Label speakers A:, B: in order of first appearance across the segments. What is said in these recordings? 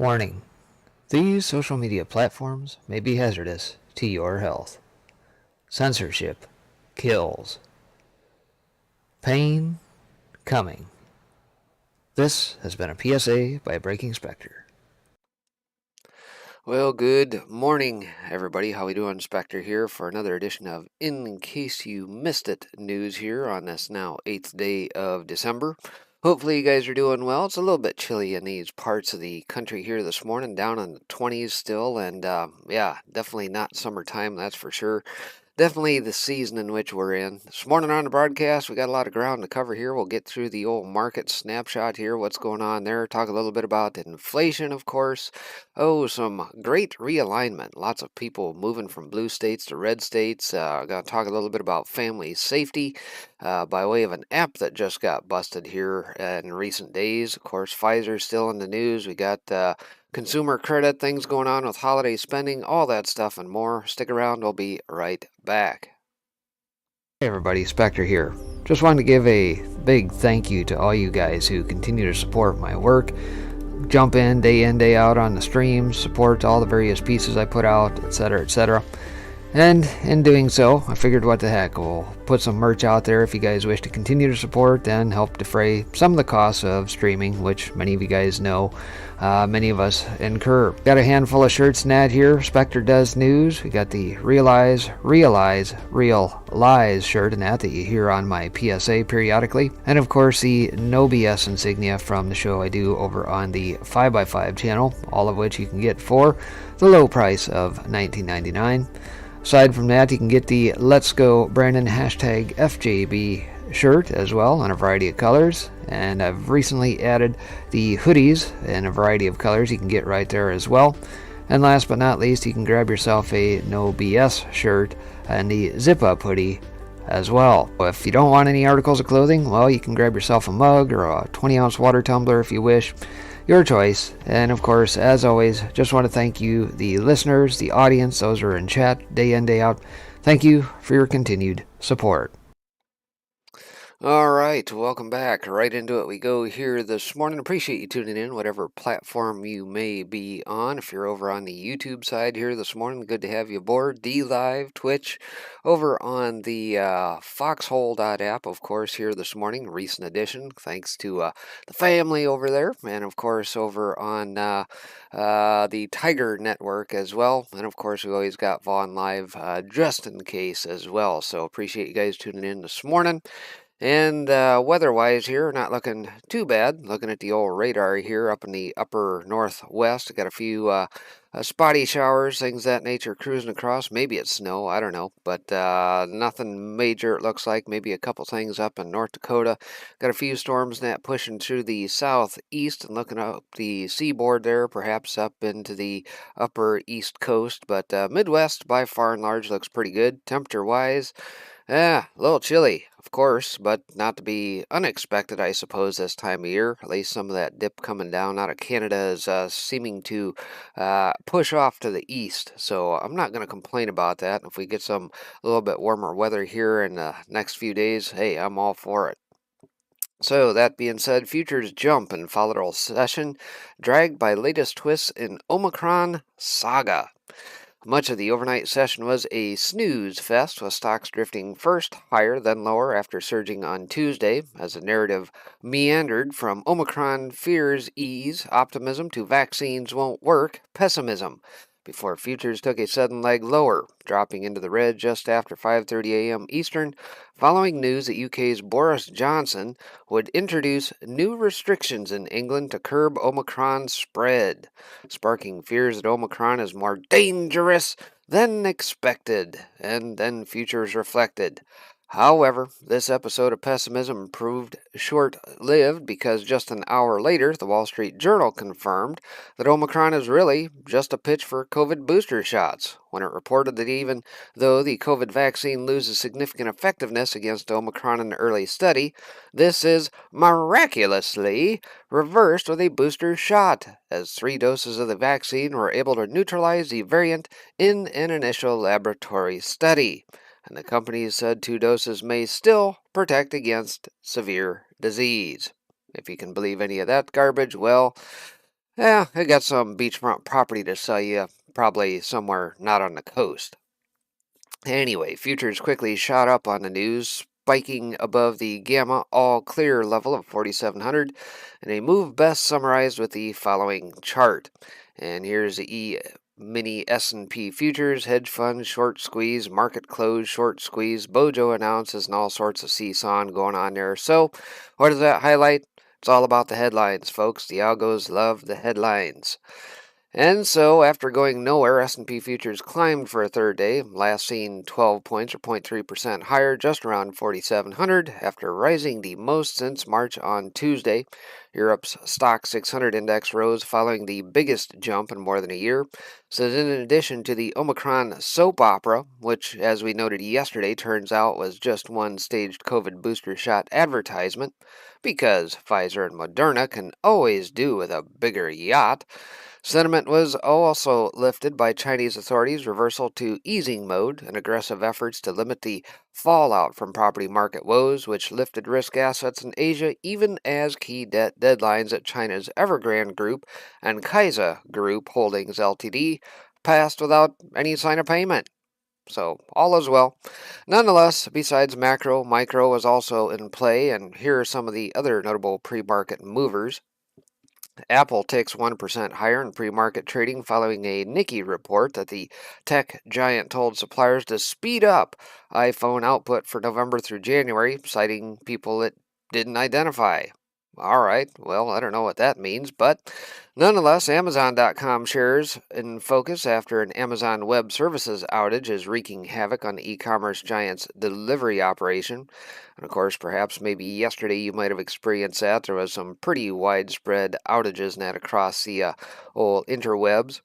A: Warning: these social media platforms may be hazardous to your health. Censorship kills. Pain coming. This has been a PSA by Breaking Spectre.
B: Well, good morning, everybody. How we doing? Spectre here for another edition of In Case You Missed It news here on this now 8th day of December. Hopefully you guys are doing well. It's a little bit chilly in these parts of the country here this morning, down in the 20s still, and yeah, definitely not summertime, that's for sure. Definitely the season in which we're in. This morning on the broadcast, we got a lot of ground to cover here. We'll get through the old market snapshot here, what's going on there. Talk a little bit about inflation, of course. Oh, some great realignment. Lots of people moving from blue states to red states. Going to talk a little bit about family safety by way of an app that just got busted here in recent days. Of course, Pfizer's still in the news. We got consumer credit, things going on with holiday spending, all that stuff and more. Stick around, we'll be right back.
A: Hey everybody, Spectre here. Just wanted to give a big thank you to all you guys who continue to support my work. Jump in, day out on the streams, support all the various pieces I put out, etc., etc. And in doing so, I figured what the heck, we'll put some merch out there if you guys wish to continue to support and help defray some of the costs of streaming, which many of you guys know many of us incur. Got a handful of shirts and that here. Spectre Does News. We got the Realize, Real Lies shirt and that you hear on my PSA periodically. And of course the No BS insignia from the show I do over on the 5x5 channel, all of which you can get for the low price of $19.99. Aside from that, you can get the Let's Go Brandon hashtag FJB shirt as well in a variety of colors. And I've recently added the hoodies in a variety of colors you can get right there as well. And last but not least, you can grab yourself a No BS shirt and the Zip Up hoodie as well. If you don't want any articles of clothing, well, you can grab yourself a mug or a 20-ounce water tumbler if you wish. Your choice. And of course, as always, just want to thank you, the listeners, the audience, those who are in chat day in, day out. Thank you for your continued support.
B: All right, welcome back. Right into it we go here this morning. Appreciate you tuning in, whatever platform you may be on. If you're over on the YouTube side here this morning, good to have you aboard. D-Live, Twitch, over on the Foxhole.app, of course, here this morning. Recent edition, thanks to the family over there. And, of course, over on the Tiger Network as well. And, of course, we always got Vaughn Live just in case as well. So appreciate you guys tuning in this morning. And weather-wise here, not looking too bad. Looking at the old radar here up in the upper northwest. Got a few spotty showers, things that nature cruising across. Maybe it's snow, I don't know. But nothing major, it looks like. Maybe a couple things up in North Dakota. Got a few storms that pushing through the southeast and looking up the seaboard there, perhaps up into the upper east coast. But Midwest, by far and large, looks pretty good. Temperature-wise, a little chilly, of course, but not to be unexpected, I suppose, this time of year. At least some of that dip coming down out of Canada is seeming to push off to the east. So I'm not going to complain about that. If we get a little bit warmer weather here in the next few days, hey, I'm all for it. So, that being said, futures jump in volatile session, dragged by latest twists in Omicron saga. Much of the overnight session was a snooze fest, with stocks drifting first higher then lower after surging on Tuesday, as the narrative meandered from Omicron fears ease, optimism, to vaccines won't work, pessimism, before futures took a sudden leg lower, dropping into the red just after 5:30 a.m. Eastern, following news that UK's Boris Johnson would introduce new restrictions in England to curb Omicron spread, sparking fears that Omicron is more dangerous than expected, and then futures reflected. However, this episode of pessimism proved short-lived because just an hour later, the Wall Street Journal confirmed that Omicron is really just a pitch for COVID booster shots, when it reported that even though the COVID vaccine loses significant effectiveness against Omicron in the early study, this is miraculously reversed with a booster shot, as 3 doses of the vaccine were able to neutralize the variant in an initial laboratory study. And the company said 2 doses may still protect against severe disease. If you can believe any of that garbage, well, Yeah, I got some beachfront property to sell you, probably somewhere not on the coast. Anyway, futures quickly shot up on the news, spiking above the gamma all clear level of 4,700, and a move best summarized with the following chart. And here's the mini S&P futures, hedge fund short squeeze, market close short squeeze, Bojo announces, and all sorts of seesawing going on there. So, what does that highlight? It's all about the headlines, folks. The algos love the headlines. And so, after going nowhere, S&P futures climbed for a third day, last seen 12 points or 0.3% higher, just around 4,700, after rising the most since March on Tuesday. Europe's Stock 600 index rose following the biggest jump in more than a year. So, in addition to the Omicron soap opera, which, as we noted yesterday, turns out was just one staged COVID booster shot advertisement, because Pfizer and Moderna can always do with a bigger yacht. Sentiment was also lifted by Chinese authorities' reversal to easing mode and aggressive efforts to limit the fallout from property market woes, which lifted risk assets in Asia even as key debt deadlines at China's Evergrande Group and Kaisa Group Holdings Ltd. Passed without any sign of payment. So, all is well. Nonetheless, besides macro, micro was also in play, and here are some of the other notable pre-market movers. Apple ticks 1% higher in pre-market trading following a Nikkei report that the tech giant told suppliers to speed up iPhone output for November through January, citing people it didn't identify. All right, well, I don't know what that means, but nonetheless, Amazon.com shares in focus after an Amazon Web Services outage is wreaking havoc on the e-commerce giant's delivery operation. And of course, perhaps maybe yesterday you might have experienced that. There was some pretty widespread outages net across the old interwebs.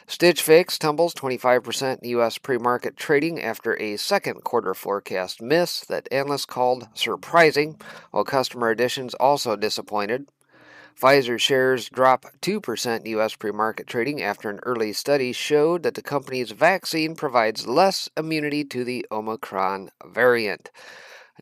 B: Stitch Fix tumbles 25% in U.S. pre-market trading after a second quarter forecast miss that analysts called surprising, while customer additions also disappointed. Pfizer shares drop 2% in U.S. pre-market trading after an early study showed that the company's vaccine provides less immunity to the Omicron variant.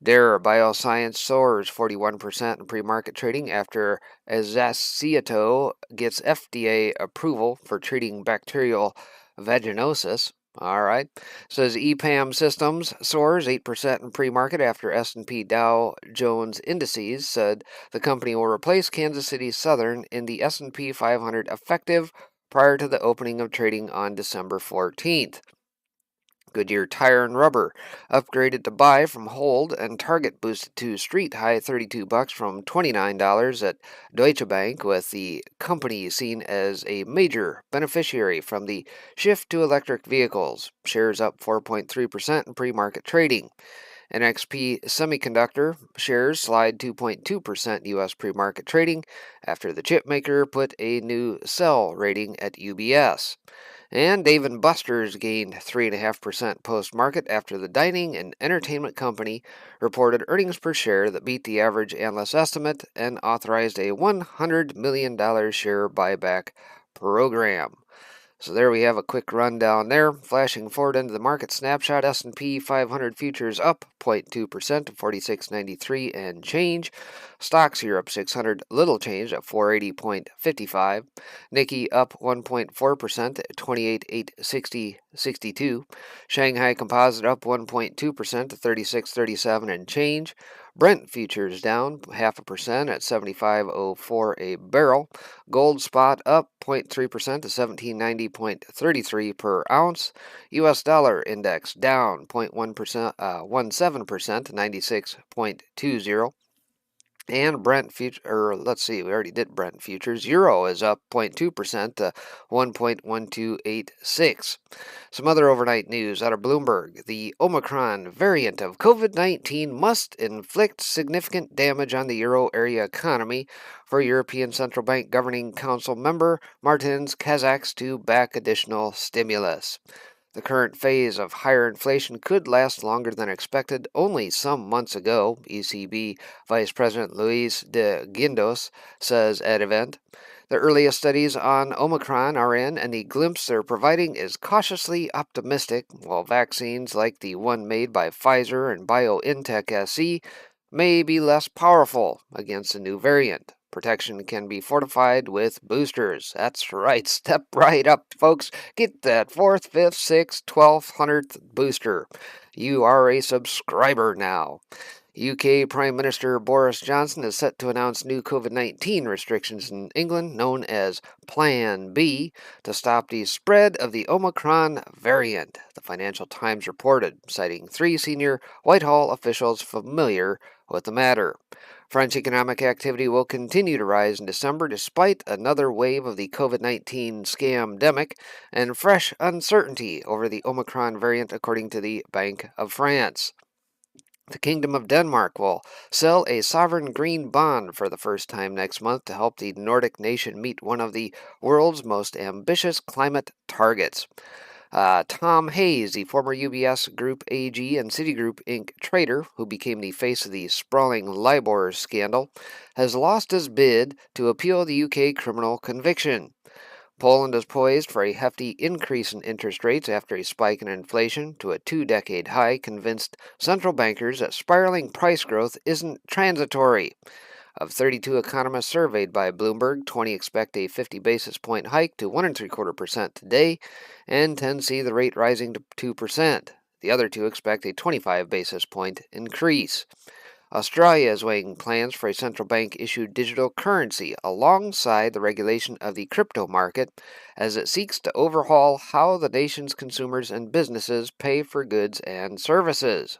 B: Dare Bioscience soars 41% in pre-market trading after Azaciato gets FDA approval for treating bacterial vaginosis. All right. Says EPAM Systems soars 8% in pre-market after S&P Dow Jones Indices said the company will replace Kansas City Southern in the S&P 500 effective prior to the opening of trading on December 14th. Goodyear Tire and Rubber upgraded to buy from hold, and Target boosted to street high $32 from $29 at Deutsche Bank, with the company seen as a major beneficiary from the shift to electric vehicles. Shares up 4.3% in pre-market trading. NXP Semiconductor shares slide 2.2% U.S. pre-market trading after the chipmaker put a new sell rating at UBS. And Dave & Buster's gained 3.5% post-market after the dining and entertainment company reported earnings per share that beat the average analyst estimate and authorized a $100 million share buyback program. So there we have a quick rundown there. Flashing forward into the market snapshot, S&P 500 futures up 0.2% to 46.93 and change. Stocks Europe 600 little change at 480.55. Nikkei up 1.4% at 28.862. Shanghai Composite up 1.2% to 36.37 and change. Brent futures down 0.5% at 75.04 a barrel. Gold spot up 0.3% to 1790.33 per ounce. U.S. dollar index down 0.1%, 17% to 96.20. And Brent future, or let's see, we already did Brent futures. Euro is up 0.2% to 1.1286. Some other overnight news out of Bloomberg. The Omicron variant of COVID-19 must inflict significant damage on the euro area economy for European Central Bank Governing Council member Martins Kazaks to back additional stimulus. The current phase of higher inflation could last longer than expected only some months ago, ECB Vice President Luis de Guindos says at event. The earliest studies on Omicron are in, and the glimpse they're providing is cautiously optimistic, while vaccines like the one made by Pfizer and BioNTech SE may be less powerful against the new variant. protection can be fortified with boosters. That's right. Step right up, folks. Get that 4th, 5th, 6th, 12th, 100th booster. You are a subscriber now. UK Prime Minister Boris Johnson is set to announce new COVID-19 restrictions in England, known as Plan B, to stop the spread of the Omicron variant, the Financial Times reported, citing 3 senior Whitehall officials familiar with the matter. French economic activity will continue to rise in December despite another wave of the COVID-19 scamdemic and fresh uncertainty over the Omicron variant, according to the Bank of France. The Kingdom of Denmark will sell a sovereign green bond for the first time next month to help the Nordic nation meet one of the world's most ambitious climate targets. Tom Hayes, the former UBS Group AG and Citigroup Inc. trader, who became the face of the sprawling LIBOR scandal, has lost his bid to appeal the UK criminal conviction. Poland is poised for a hefty increase in interest rates after a spike in inflation to a 2-decade high convinced central bankers that spiraling price growth isn't transitory. Of 32 economists surveyed by Bloomberg, 20 expect a 50 basis point hike to 1.75% today, and 10 see the rate rising to 2%. The other 2 expect a 25 basis point increase. Australia is weighing plans for a central bank-issued digital currency alongside the regulation of the crypto market as it seeks to overhaul how the nation's consumers and businesses pay for goods and services.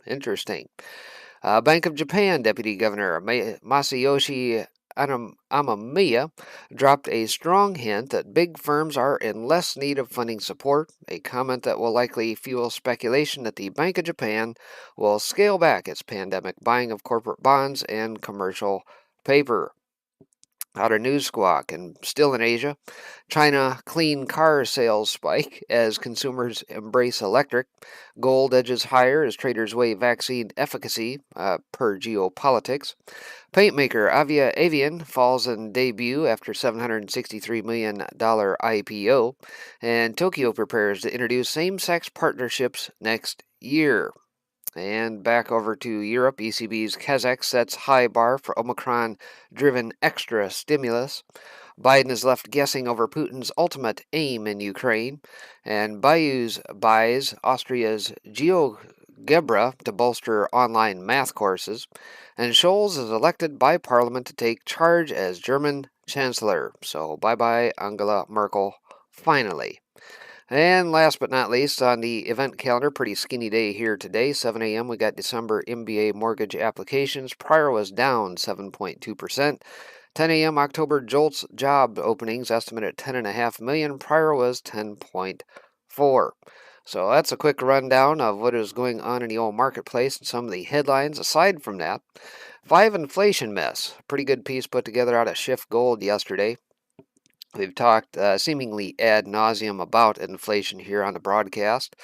B: Interesting. Bank of Japan Deputy Governor Masayoshi Amamiya dropped a strong hint that big firms are in less need of funding support, a comment that will likely fuel speculation that the Bank of Japan will scale back its pandemic buying of corporate bonds and commercial paper. Outer news squawk, and still in Asia, China clean car sales spike as consumers embrace electric. Gold edges higher as traders weigh vaccine efficacy, per geopolitics. Paintmaker Avia Avian falls in debut after $763 million IPO. And Tokyo prepares to introduce same-sex partnerships next year. And back over to Europe, ECB's Kazakh sets high bar for Omicron-driven extra stimulus. Biden is left guessing over Putin's ultimate aim in Ukraine. And Bayus buys Austria's GeoGebra to bolster online math courses. And Scholz is elected by Parliament to take charge as German Chancellor. So bye-bye Angela Merkel, finally. And last but not least, on the event calendar, pretty skinny day here today. 7 a.m. we got December MBA mortgage applications. Prior was down 7.2%. 10 a.m. October JOLTS job openings, estimate at 10.5 million. Prior was 10.4. So that's a quick rundown of what is going on in the old marketplace and some of the headlines. Aside from that, 5 inflation myths. Pretty good piece put together out of Shift Gold yesterday. We've talked seemingly ad nauseum about inflation here on the broadcast.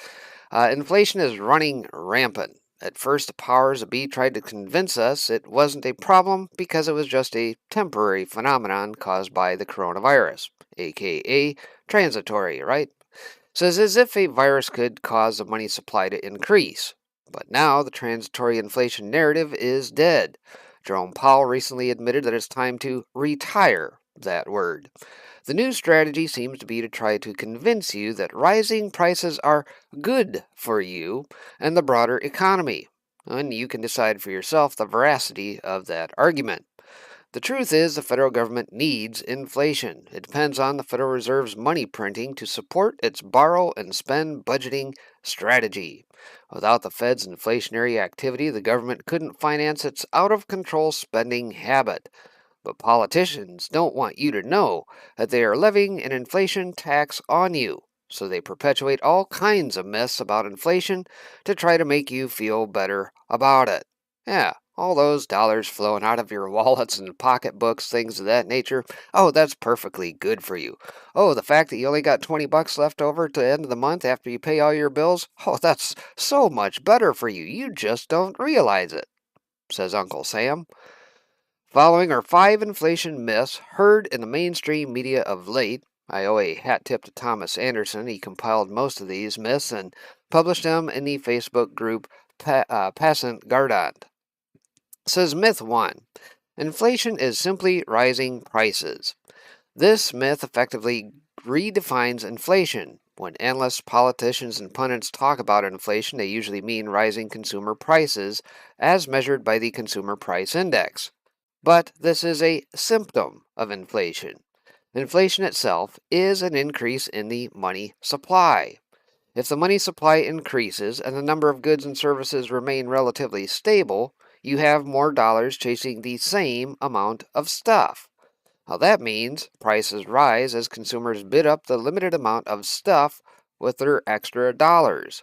B: Inflation is running rampant. At first, the powers that be tried to convince us it wasn't a problem because it was just a temporary phenomenon caused by the coronavirus, aka transitory, right? Says as if a virus could cause the money supply to increase. But now the transitory inflation narrative is dead. Jerome Powell recently admitted that it's time to retire that word. The new strategy seems to be to try to convince you that rising prices are good for you and the broader economy, and you can decide for yourself the veracity of that argument. The truth is the federal government needs inflation. It depends on the Federal Reserve's money printing to support its borrow and spend budgeting strategy. Without the Fed's inflationary activity, the government couldn't finance its out-of-control spending habit. But politicians don't want you to know that they are levying an inflation tax on you, so they perpetuate all kinds of myths about inflation to try to make you feel better about it. Yeah, all those dollars flowing out of your wallets and pocketbooks, things of that nature. Oh, that's perfectly good for you. Oh, the fact that you only got 20 bucks left over to the end of the month after you pay all your bills. Oh, that's so much better for you. You just don't realize it, says Uncle Sam. Following are 5 inflation myths heard in the mainstream media of late. I owe a hat tip to Thomas Anderson. He compiled most of these myths and published them in the Facebook group Passant Gardant. Says Myth 1. Inflation is simply rising prices. This myth effectively redefines inflation. When analysts, politicians, and pundits talk about inflation, they usually mean rising consumer prices as measured by the Consumer Price Index. But this is a symptom of inflation. Inflation itself is an increase in the money supply. If the money supply increases and the number of goods and services remain relatively stable, you have more dollars chasing the same amount of stuff. Now that means prices rise as consumers bid up the limited amount of stuff with their extra dollars.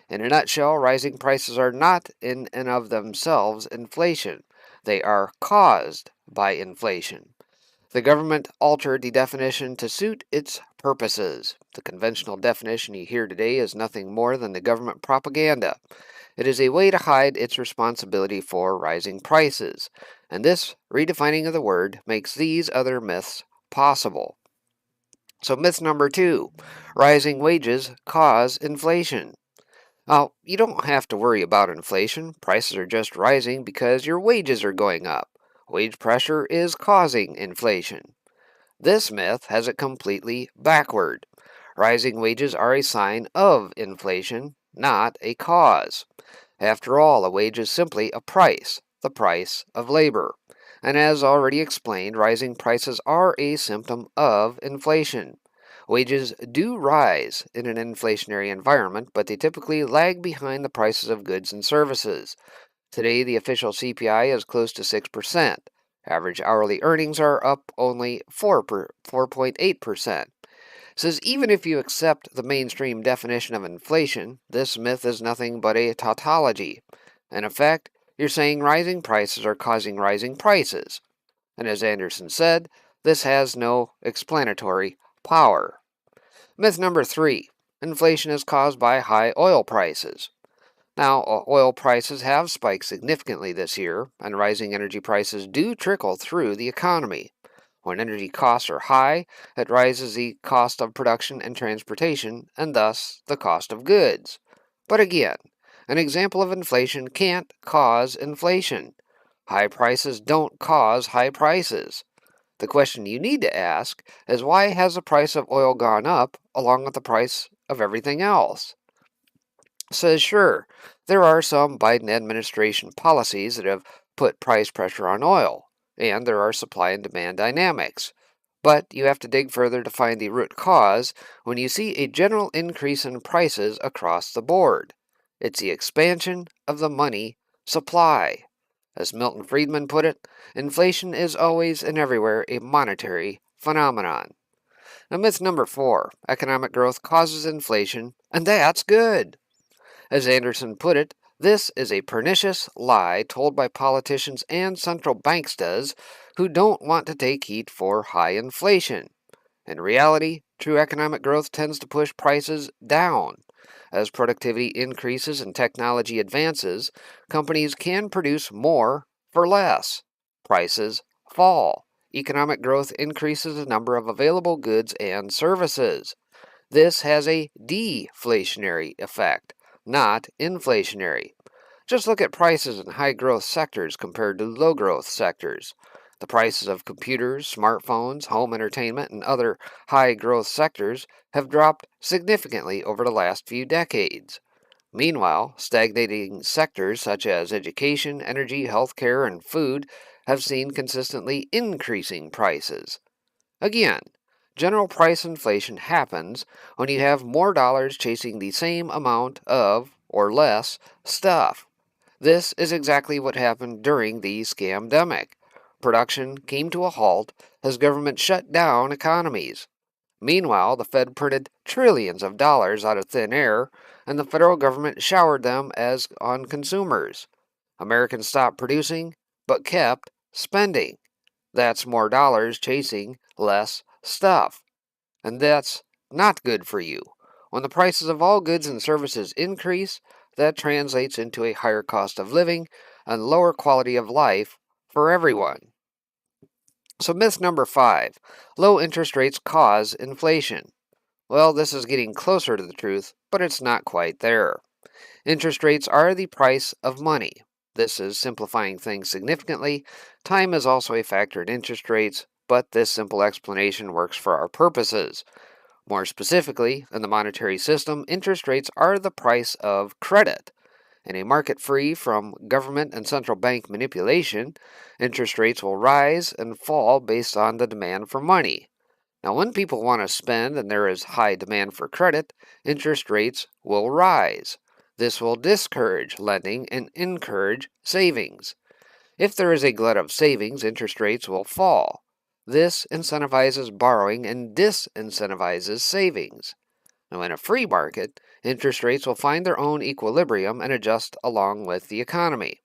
B: In a nutshell, rising prices are not in and of themselves inflation. They are caused by inflation. The government altered the definition to suit its purposes. The conventional definition you hear today is nothing more than the government propaganda. It is a way to hide its responsibility for rising prices, and this redefining of the word makes these other myths possible. So, myth number 2, rising wages cause inflation. Now, you don't have to worry about inflation. Prices are just rising because your wages are going up. Wage pressure is causing inflation. This myth has it completely backward. Rising wages are a sign of inflation, not a cause. After all, a wage is simply a price, the price of labor. And as already explained, rising prices are a symptom of inflation. Wages do rise in an inflationary environment, but they typically lag behind the prices of goods and services. Today, the official CPI is close to 6%. Average hourly earnings are up only 4.8%. Says even if you accept the mainstream definition of inflation, this myth is nothing but a tautology. In effect, you're saying rising prices are causing rising prices. And as Anderson said, this has no explanatory power. Myth number 3. Inflation is caused by high oil prices. Now, oil prices have spiked significantly this year, and rising energy prices do trickle through the economy. When energy costs are high, it rises the cost of production and transportation, and thus the cost of goods. But again, an example of inflation can't cause inflation. High prices don't cause high prices. The question you need to ask is why has the price of oil gone up along with the price of everything else? Says sure, there are some Biden administration policies that have put price pressure on oil, and there are supply and demand dynamics. But you have to dig further to find the root cause when you see a general increase in prices across the board. It's the expansion of the money supply. As Milton Friedman put it, inflation is always and everywhere a monetary phenomenon. Now, myth number 4, economic growth causes inflation, and that's good. As Anderson put it, this is a pernicious lie told by politicians and central banksters who don't want to take heat for high inflation. In reality, true economic growth tends to push prices down. As productivity increases and technology advances, companies can produce more for less. Prices fall. Economic growth increases the number of available goods and services. This has a deflationary effect, not inflationary. Just look at prices in high growth sectors compared to low growth sectors. The prices of computers, smartphones, home entertainment, and other high growth sectors have dropped significantly over the last few decades. Meanwhile, stagnating sectors such as education, energy, healthcare, and food have seen consistently increasing prices. Again, general price inflation happens when you have more dollars chasing the same amount of, or less, stuff. This is exactly what happened during the scamdemic. Production came to a halt as government shut down economies. Meanwhile, the Fed printed trillions of dollars out of thin air, and the federal government showered them as on consumers. Americans stopped producing, but kept spending. That's more dollars chasing less stuff. And that's not good for you. When the prices of all goods and services increase, that translates into a higher cost of living and lower quality of life for everyone. So, myth number 5, low interest rates cause inflation. Well, this is getting closer to the truth, but it's not quite there. Interest rates are the price of money. This is simplifying things significantly. Time is also a factor in interest rates, but this simple explanation works for our purposes. More specifically, in the monetary system, interest rates are the price of credit. In a market free from government and central bank manipulation, interest rates will rise and fall based on the demand for money. Now, when people want to spend and there is high demand for credit, interest rates will rise. This will discourage lending and encourage savings. If there is a glut of savings, interest rates will fall. This incentivizes borrowing and disincentivizes savings. Now, in a free market, interest rates will find their own equilibrium and adjust along with the economy.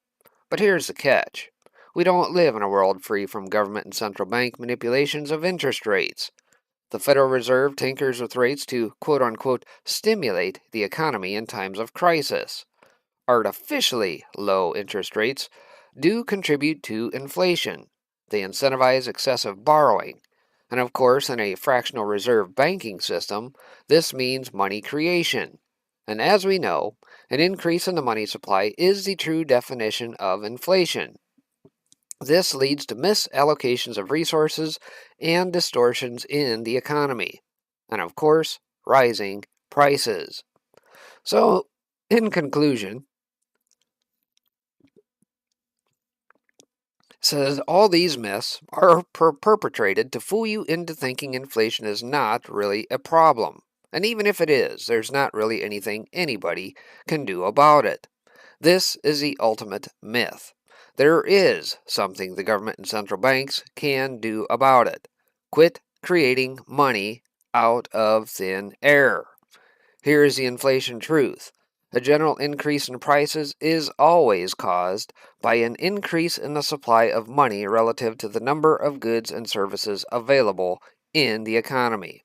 B: But here's the catch. We don't live in a world free from government and central bank manipulations of interest rates. The Federal Reserve tinkers with rates to quote unquote stimulate the economy in times of crisis. Artificially low interest rates do contribute to inflation. They incentivize excessive borrowing. And of course, in a fractional reserve banking system, this means money creation. And as we know, an increase in the money supply is the true definition of inflation. This leads to misallocations of resources and distortions in the economy. And of course, rising prices. So, in conclusion, says all these myths are perpetrated to fool you into thinking inflation is not really a problem. And even if it is, there's not really anything anybody can do about it. This is the ultimate myth. There is something the government and central banks can do about it. Quit creating money out of thin air. Here is the inflation truth. A general increase in prices is always caused by an increase in the supply of money relative to the number of goods and services available in the economy.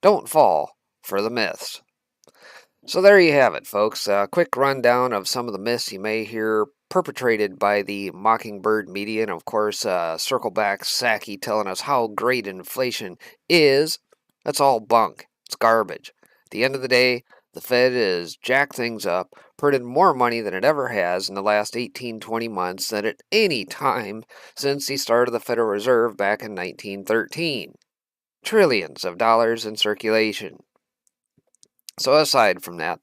B: Don't fall for the myths. So there you have it, folks. A quick rundown of some of the myths you may hear perpetrated by the Mockingbird media, and of course, Circleback Psaki telling us how great inflation is. That's all bunk. It's garbage. At the end of the day, the Fed has jacked things up, printed more money than it ever has in the last 18-20 months than at any time since the start of the Federal Reserve back in 1913. Trillions of dollars in circulation. So aside from that,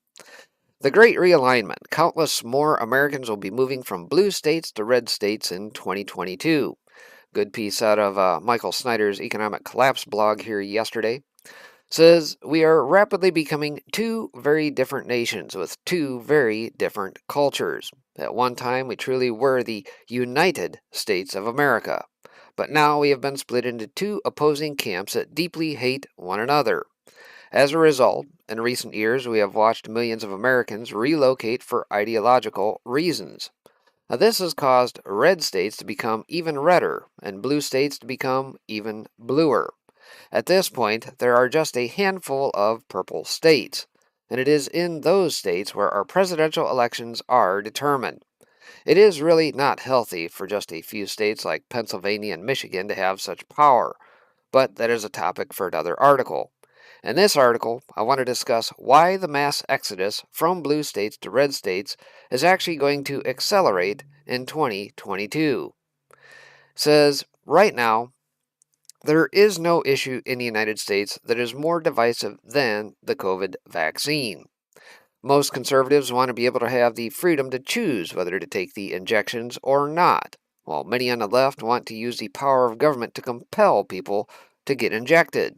B: the Great Realignment. Countless more Americans will be moving from blue states to red states in 2022. Good piece out of Michael Snyder's Economic Collapse blog here yesterday. Says, we are rapidly becoming two very different nations with two very different cultures. At one time, we truly were the United States of America. But now we have been split into two opposing camps that deeply hate one another. As a result, in recent years, we have watched millions of Americans relocate for ideological reasons. Now, this has caused red states to become even redder and blue states to become even bluer. At this point, there are just a handful of purple states, and it is in those states where our presidential elections are determined. It is really not healthy for just a few states like Pennsylvania and Michigan to have such power, but that is a topic for another article. In this article, I want to discuss why the mass exodus from blue states to red states is actually going to accelerate in 2022. It says, right now, there is no issue in the United States that is more divisive than the COVID vaccine. Most conservatives want to be able to have the freedom to choose whether to take the injections or not, while many on the left want to use the power of government to compel people to get injected.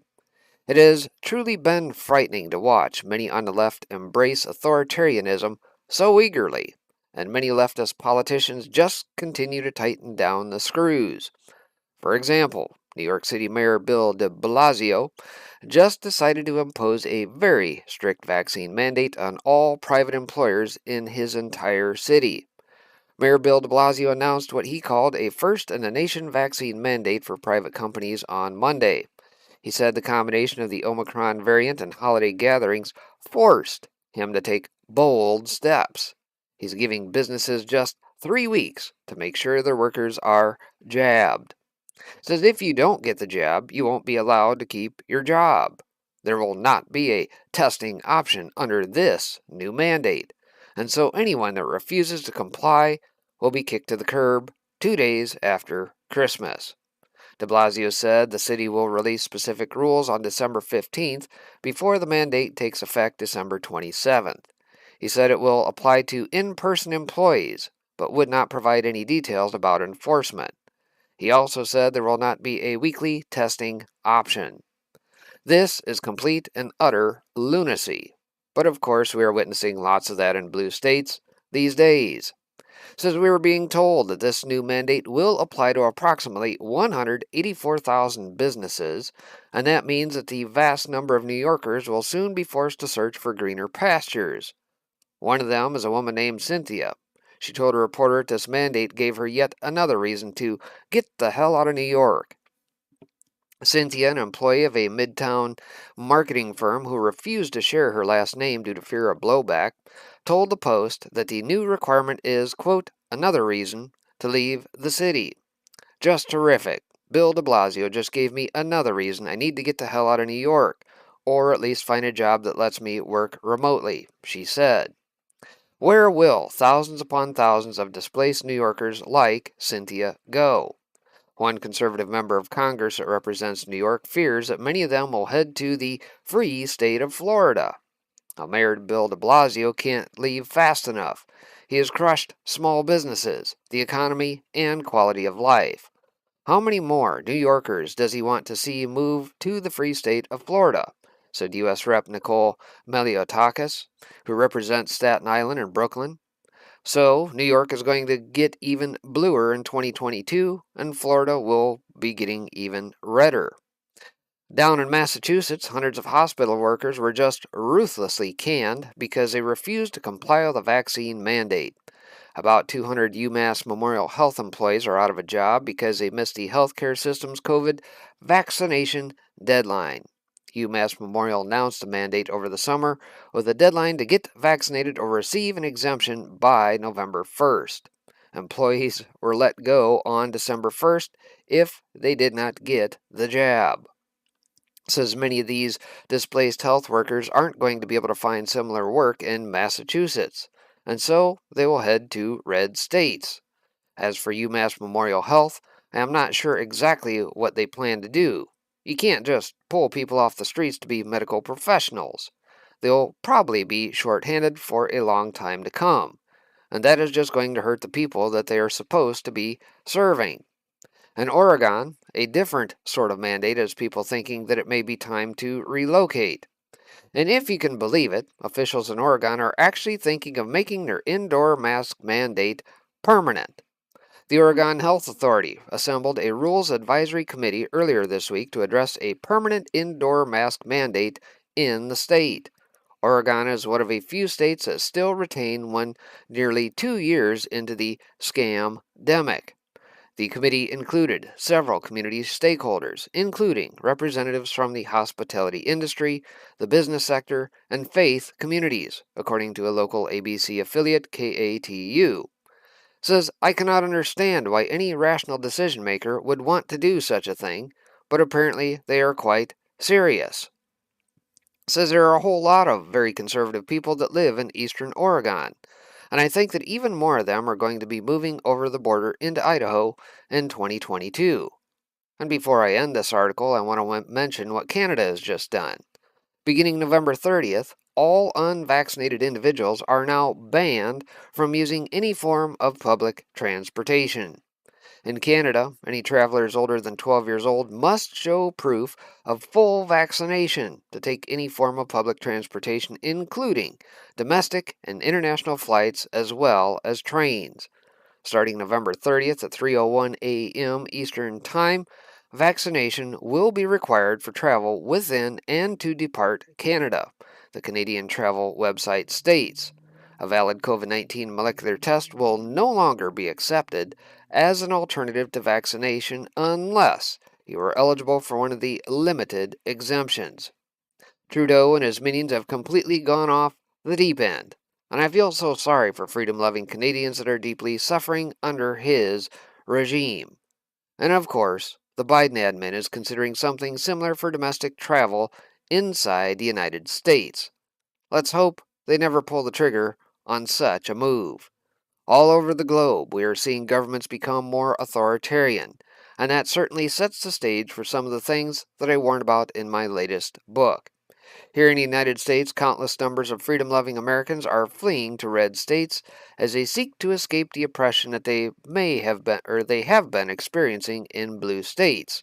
B: It has truly been frightening to watch many on the left embrace authoritarianism so eagerly, and many leftist politicians just continue to tighten down the screws. For example, New York City Mayor Bill de Blasio just decided to impose a very strict vaccine mandate on all private employers in his entire city. Mayor Bill de Blasio announced what he called a first-in-the-nation vaccine mandate for private companies on Monday. He said the combination of the Omicron variant and holiday gatherings forced him to take bold steps. He's giving businesses just 3 weeks to make sure their workers are jabbed. Says if you don't get the jab, you won't be allowed to keep your job. There will not be a testing option under this new mandate, and so anyone that refuses to comply will be kicked to the curb 2 days after Christmas. De Blasio said the city will release specific rules on December 15th before the mandate takes effect December 27th. He said it will apply to in-person employees, but would not provide any details about enforcement. He also said there will not be a weekly testing option. This is complete and utter lunacy. But of course, we are witnessing lots of that in blue states these days. Says we were being told that this new mandate will apply to approximately 184,000 businesses, and that means that the vast number of New Yorkers will soon be forced to search for greener pastures. One of them is a woman named Cynthia. She told a reporter that this mandate gave her yet another reason to get the hell out of New York. Cynthia, an employee of a midtown marketing firm who refused to share her last name due to fear of blowback, told the Post that the new requirement is, quote, another reason to leave the city. Just terrific. Bill de Blasio just gave me another reason I need to get the hell out of New York, or at least find a job that lets me work remotely, she said. Where will thousands upon thousands of displaced New Yorkers like Cynthia go? One conservative member of Congress that represents New York fears that many of them will head to the free state of Florida. Now, Mayor Bill de Blasio can't leave fast enough. He has crushed small businesses, the economy, and quality of life. How many more New Yorkers does he want to see move to the free state of Florida? Said U.S. Rep. Nicole Meliotakis, who represents Staten Island and Brooklyn. So, New York is going to get even bluer in 2022, and Florida will be getting even redder. Down in Massachusetts, hundreds of hospital workers were just ruthlessly canned because they refused to comply with the vaccine mandate. About 200 UMass Memorial Health employees are out of a job because they missed the healthcare system's COVID vaccination deadline. UMass Memorial announced the mandate over the summer with a deadline to get vaccinated or receive an exemption by November 1st. Employees were let go on December 1st if they did not get the jab. Says many of these displaced health workers aren't going to be able to find similar work in Massachusetts, and so they will head to red states. As for UMass Memorial Health, I am not sure exactly what they plan to do. You can't just pull people off the streets to be medical professionals. They'll probably be short-handed for a long time to come, and that is just going to hurt the people that they are supposed to be serving. In Oregon, a different sort of mandate has people thinking that it may be time to relocate. And if you can believe it, officials in Oregon are actually thinking of making their indoor mask mandate permanent. The Oregon Health Authority assembled a rules advisory committee earlier this week to address a permanent indoor mask mandate in the state. Oregon is one of a few states that still retain one nearly 2 years into the scam-demic. The committee included several community stakeholders, including representatives from the hospitality industry, the business sector, and faith communities, according to a local ABC affiliate, KATU. Says, I cannot understand why any rational decision maker would want to do such a thing, but apparently they are quite serious. Says there are a whole lot of very conservative people that live in eastern Oregon, and I think that even more of them are going to be moving over the border into Idaho in 2022. And before I end this article, I want to mention what Canada has just done. Beginning November 30th, all unvaccinated individuals are now banned from using any form of public transportation. In Canada, any travelers older than 12 years old must show proof of full vaccination to take any form of public transportation, including domestic and international flights as well as trains. Starting November 30th at 3:01 a.m. Eastern Time, vaccination will be required for travel within and to depart Canada, the Canadian travel website states. A valid COVID-19 molecular test will no longer be accepted as an alternative to vaccination unless you are eligible for one of the limited exemptions. Trudeau and his minions have completely gone off the deep end, and I feel so sorry for freedom-loving Canadians that are deeply suffering under his regime. And of course, the Biden admin is considering something similar for domestic travel inside the United States. Let's hope they never pull the trigger on such a move. All over the globe, we are seeing governments become more authoritarian, and that certainly sets the stage for some of the things that I warned about in my latest book. Here in the United States, countless numbers of freedom-loving Americans are fleeing to red states as they seek to escape the oppression that they may have been or they have been experiencing in blue states.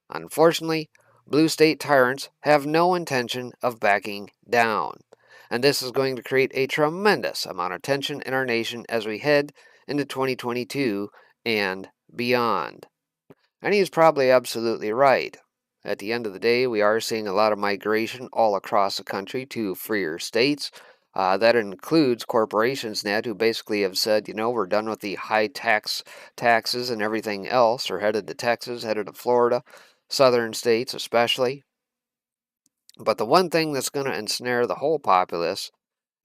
B: Unfortunately, blue state tyrants have no intention of backing down, and this is going to create a tremendous amount of tension in our nation as we head into 2022 and beyond. And he's probably absolutely right. At the end of the day, we are seeing a lot of migration all across the country to freer states. That includes corporations now who basically have said, we're done with the high taxes and everything else. Are headed to Texas, headed to Florida, southern states especially. But the one thing that's going to ensnare the whole populace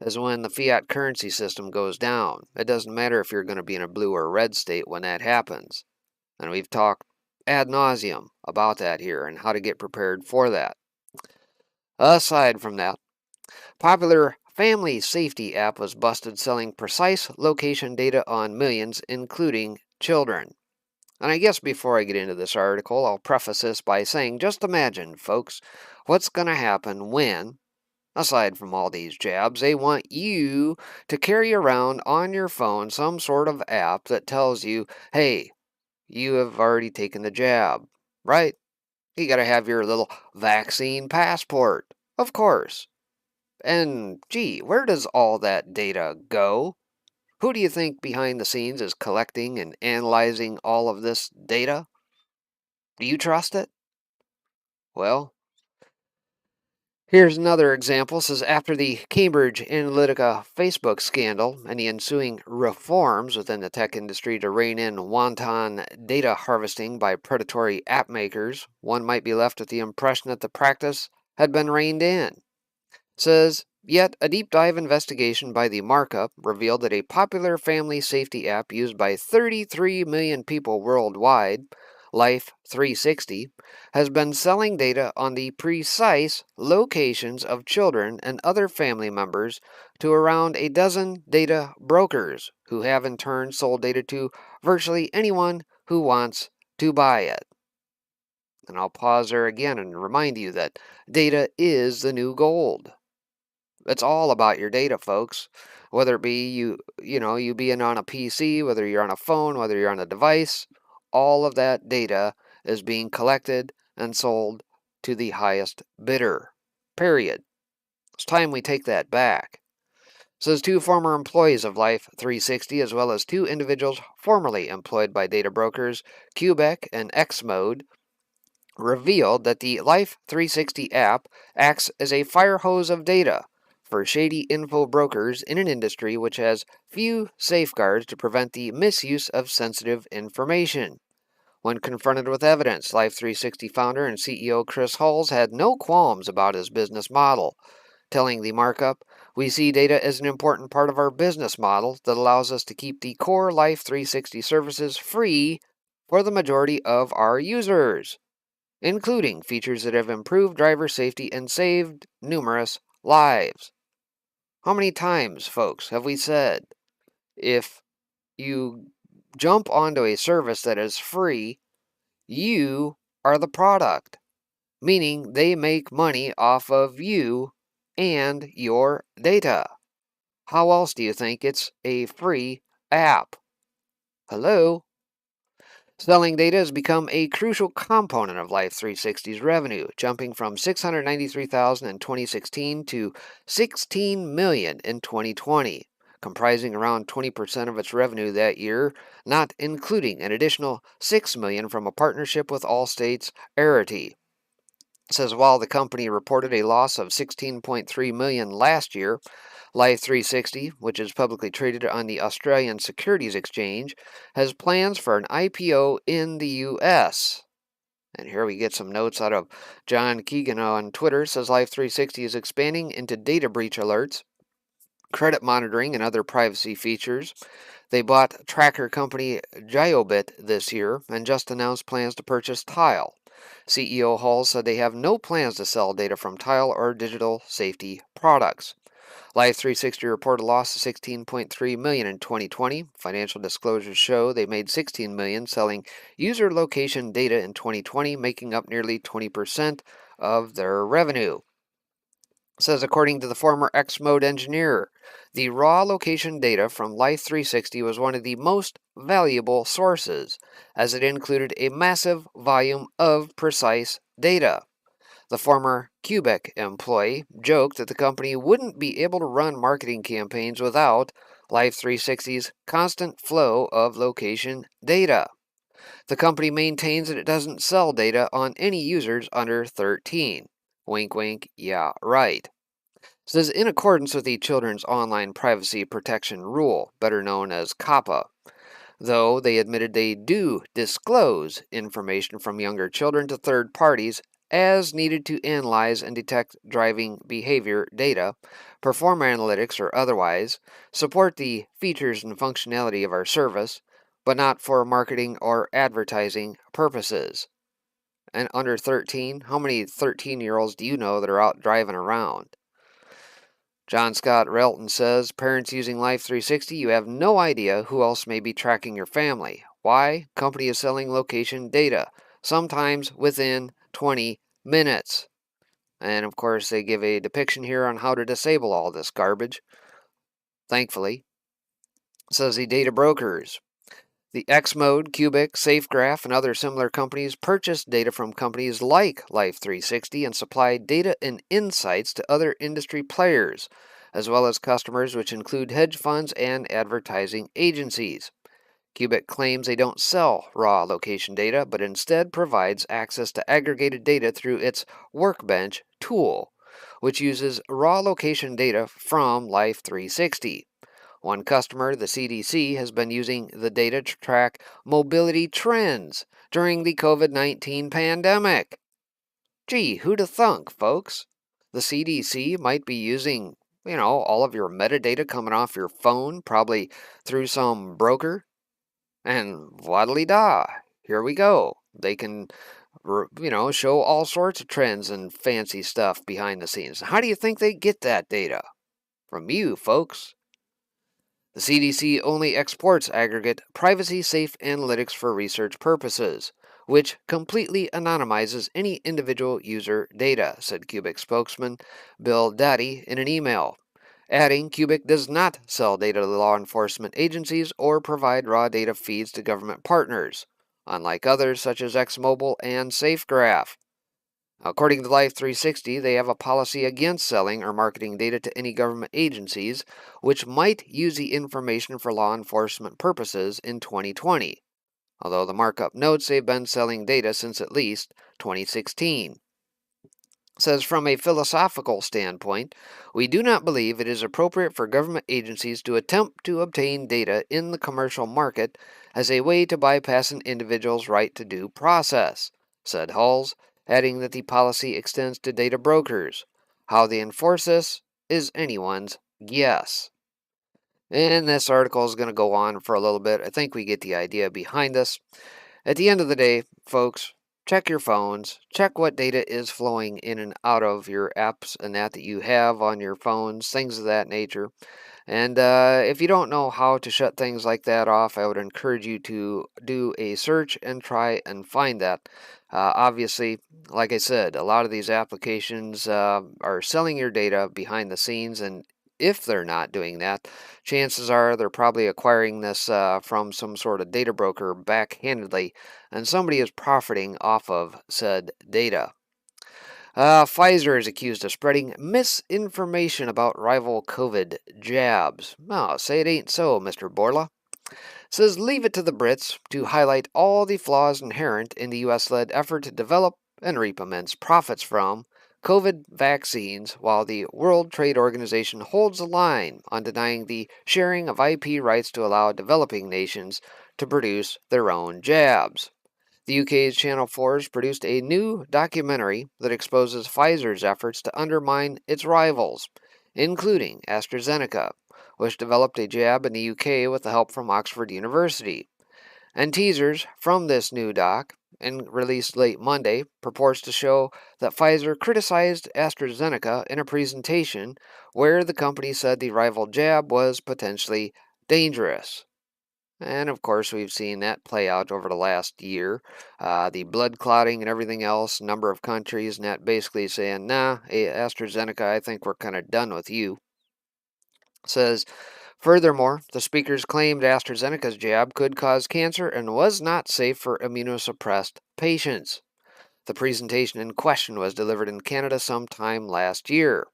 B: is when the fiat currency system goes down. It doesn't matter if you're going to be in a blue or red state when that happens. And we've talked ad nauseum about that here and how to get prepared for that. Aside from that, popular family safety app was busted selling precise location data on millions, including children. And I guess before I get into this article, I'll preface this by saying just imagine, folks, what's going to happen when, aside from all these jabs, they want you to carry around on your phone some sort of app that tells you, hey, you have already taken the jab, right? You gotta have your little vaccine passport, of course. And gee, where does all that data go? Who do you think behind the scenes is collecting and analyzing all of this data? Do you trust it? Well, here's another example. It says after the Cambridge Analytica Facebook scandal and the ensuing reforms within the tech industry to rein in wanton data harvesting by predatory app makers, one might be left with the impression that the practice had been reined in. It says, yet a deep dive investigation by the Markup revealed that a popular family safety app used by 33 million people worldwide, Life 360, has been selling data on the precise locations of children and other family members to around a dozen data brokers, who have in turn sold data to virtually anyone who wants to buy it. And I'll pause there again and remind you that data is the new gold. It's all about your data, folks. Whether it be you being on a PC, whether you're on a phone, whether you're on a device, all of that data is being collected and sold to the highest bidder. Period. It's time we take that back. Says two former employees of Life 360, as well as two individuals formerly employed by data brokers, Quebec and Xmode, revealed that the Life 360 app acts as a fire hose of data for shady info brokers in an industry which has few safeguards to prevent the misuse of sensitive information. When confronted with evidence, Life 360 founder and CEO Chris Hulls had no qualms about his business model, telling the Markup, "We see data as an important part of our business model that allows us to keep the core Life 360 services free for the majority of our users, including features that have improved driver safety and saved numerous lives." How many times, folks, have we said, if you jump onto a service that is free, you are the product, meaning they make money off of you and your data. How else do you think it's a free app? Hello? Selling data has become a crucial component of Life 360's revenue, jumping from $693,000 in 2016 to $16 million in 2020, comprising around 20% of its revenue that year, not including an additional $6 million from a partnership with Allstate's Arity. It says while the company reported a loss of $16.3 million last year, Life 360, which is publicly traded on the Australian Securities Exchange, has plans for an IPO in the US. And here we get some notes out of John Keegan on Twitter. Says Life 360 is expanding into data breach alerts, credit monitoring, and other privacy features. They bought tracker company Giobit this year and just announced plans to purchase Tile. CEO Hall said they have no plans to sell data from Tile or digital safety products. Life360 reported a loss of $16.3 million in 2020. Financial disclosures show they made $16 million selling user location data in 2020, making up nearly 20% of their revenue. It says, according to the former X-Mode engineer, the raw location data from Life360 was one of the most valuable sources, as it included a massive volume of precise data. The former Covet employee joked that the company wouldn't be able to run marketing campaigns without Life360's constant flow of location data. The company maintains that it doesn't sell data on any users under 13. Wink, wink, yeah, right. It says, in accordance with the Children's Online Privacy Protection Rule, better known as COPPA, though they admitted they do disclose information from younger children to third parties as needed to analyze and detect driving behavior data, perform analytics or otherwise, support the features and functionality of our service, but not for marketing or advertising purposes. And under 13, how many 13-year-olds do you know that are out driving around? John Scott Relton says, parents using Life360, you have no idea who else may be tracking your family. Why? Company is selling location data, sometimes within 20 minutes. And of course, they give a depiction here on how to disable all this garbage. Thankfully, says the data brokers. The Xmode, Cubic, SafeGraph, and other similar companies purchased data from companies like Life360 and supplied data and insights to other industry players, as well as customers which include hedge funds and advertising agencies. Cubic claims they don't sell raw location data, but instead provides access to aggregated data through its Workbench tool, which uses raw location data from Life360. One customer, the CDC, has been using the data to track mobility trends during the COVID-19 pandemic. Gee, who'd have thunk, folks? The CDC might be using, all of your metadata coming off your phone, probably through some broker. And waddly-da, here we go. They can, show all sorts of trends and fancy stuff behind the scenes. How do you think they get that data? From you, folks. The CDC only exports aggregate, privacy-safe analytics for research purposes, which completely anonymizes any individual user data, said Cubic spokesman Bill Daddy in an email, adding Cubic does not sell data to law enforcement agencies or provide raw data feeds to government partners, unlike others such as XMobile and SafeGraph. According to Life360, they have a policy against selling or marketing data to any government agencies which might use the information for law enforcement purposes in 2020, although the markup notes they've been selling data since at least 2016. Says, from a philosophical standpoint, we do not believe it is appropriate for government agencies to attempt to obtain data in the commercial market as a way to bypass an individual's right to due process, said Hulls, adding that the policy extends to data brokers. How they enforce this is anyone's guess. And this article is going to go on for a little bit. I think we get the idea behind this. At the end of the day, folks, check your phones, check what data is flowing in and out of your apps and that you have on your phones, things of that nature. And if you don't know how to shut things like that off, I would encourage you to do a search and try and find that. Obviously, like I said, a lot of these applications are selling your data behind the scenes, and if they're not doing that, chances are they're probably acquiring this from some sort of data broker backhandedly, and somebody is profiting off of said data. Pfizer is accused of spreading misinformation about rival COVID jabs. Oh, say it ain't so, Mr. Borla. Says leave it to the Brits to highlight all the flaws inherent in the US-led effort to develop and reap immense profits from COVID vaccines, while the World Trade Organization holds the line on denying the sharing of IP rights to allow developing nations to produce their own jabs. The UK's Channel 4 has produced a new documentary that exposes Pfizer's efforts to undermine its rivals, including AstraZeneca, which developed a jab in the UK with the help from Oxford University. And teasers from this new doc and released late Monday, purports to show that Pfizer criticized AstraZeneca in a presentation where the company said the rival jab was potentially dangerous. And of course, we've seen that play out over the last year. The blood clotting and everything else, number of countries, and that basically saying, nah, AstraZeneca, I think we're kind of done with you. Says, furthermore, the speakers claimed AstraZeneca's jab could cause cancer and was not safe for immunosuppressed patients. The presentation in question was delivered in Canada sometime last year,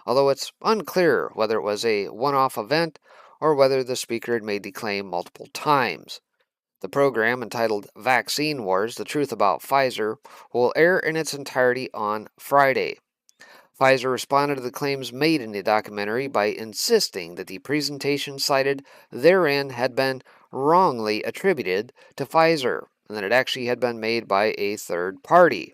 B: although it's unclear whether it was a one-off event or whether the speaker had made the claim multiple times. The program, entitled Vaccine Wars: The Truth About Pfizer, will air in its entirety on Friday. Pfizer responded to the claims made in the documentary by insisting that the presentation cited therein had been wrongly attributed to Pfizer, and that it actually had been made by a third party.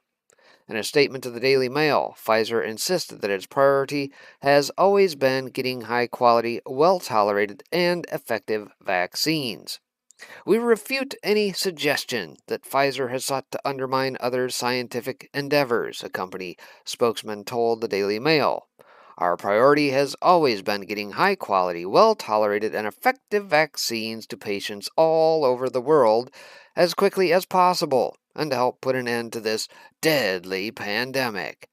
B: In a statement to the Daily Mail, Pfizer insisted that its priority has always been getting high quality, well tolerated, and effective vaccines. We refute any suggestion that Pfizer has sought to undermine other scientific endeavors, a company spokesman told the Daily Mail. Our priority has always been getting high quality, well tolerated, and effective vaccines to patients all over the world as quickly as possible, and to help put an end to this deadly pandemic.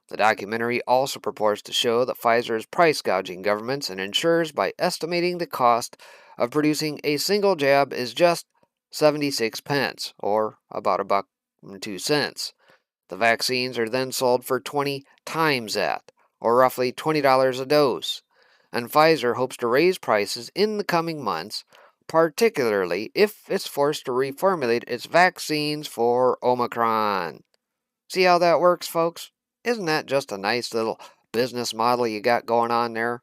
B: The documentary also purports to show that Pfizer is price gouging governments and insurers by estimating the cost of producing a single jab is just 76 pence, or about $1.02. The vaccines are then sold for 20 times that, or roughly $20 a dose. And Pfizer hopes to raise prices in the coming months, particularly if it's forced to reformulate its vaccines for Omicron. See how that works, folks? Isn't that just a nice little business model you got going on there?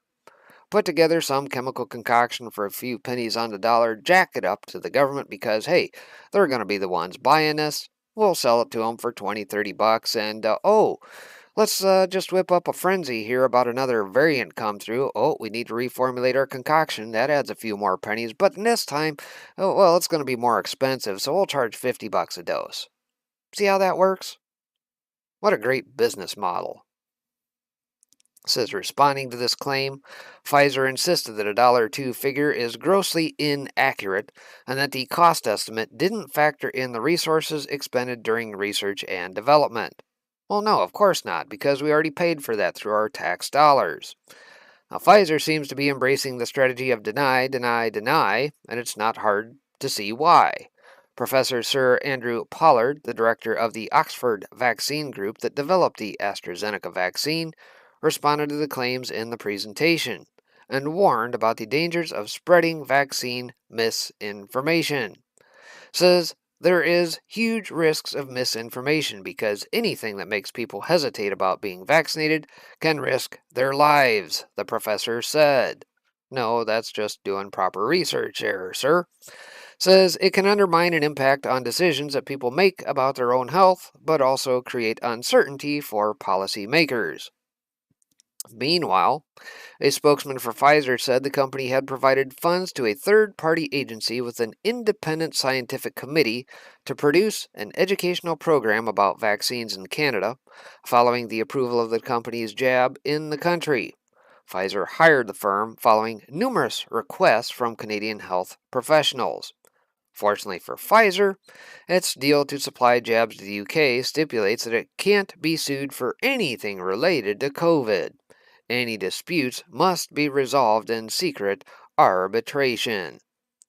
B: Put together some chemical concoction for a few pennies on the dollar, jack it up to the government because, hey, they're going to be the ones buying this. We'll sell it to them for 20, 30 bucks, and, let's just whip up a frenzy here about another variant come through. Oh, we need to reformulate our concoction. That adds a few more pennies, but this time, oh, well, it's going to be more expensive, so we'll charge 50 bucks a dose. See how that works? What a great business model. Says, responding to this claim, Pfizer insisted that a $1.02 figure is grossly inaccurate and that the cost estimate didn't factor in the resources expended during research and development. Well, no, of course not, because we already paid for that through our tax dollars. Now, Pfizer seems to be embracing the strategy of deny, deny, deny, and it's not hard to see why. Professor Sir Andrew Pollard, the director of the Oxford Vaccine Group that developed the AstraZeneca vaccine, responded to the claims in the presentation and warned about the dangers of spreading vaccine misinformation. Says there is huge risks of misinformation because anything that makes people hesitate about being vaccinated can risk their lives, the professor said. No, that's just doing proper research there, sir. Says it can undermine and impact on decisions that people make about their own health, but also create uncertainty for policymakers. Meanwhile, a spokesman for Pfizer said the company had provided funds to a third-party agency with an independent scientific committee to produce an educational program about vaccines in Canada, following the approval of the company's jab in the country. Pfizer hired the firm following numerous requests from Canadian health professionals. Fortunately for Pfizer, its deal to supply jabs to the UK stipulates that it can't be sued for anything related to Covet. Any disputes must be resolved in secret arbitration.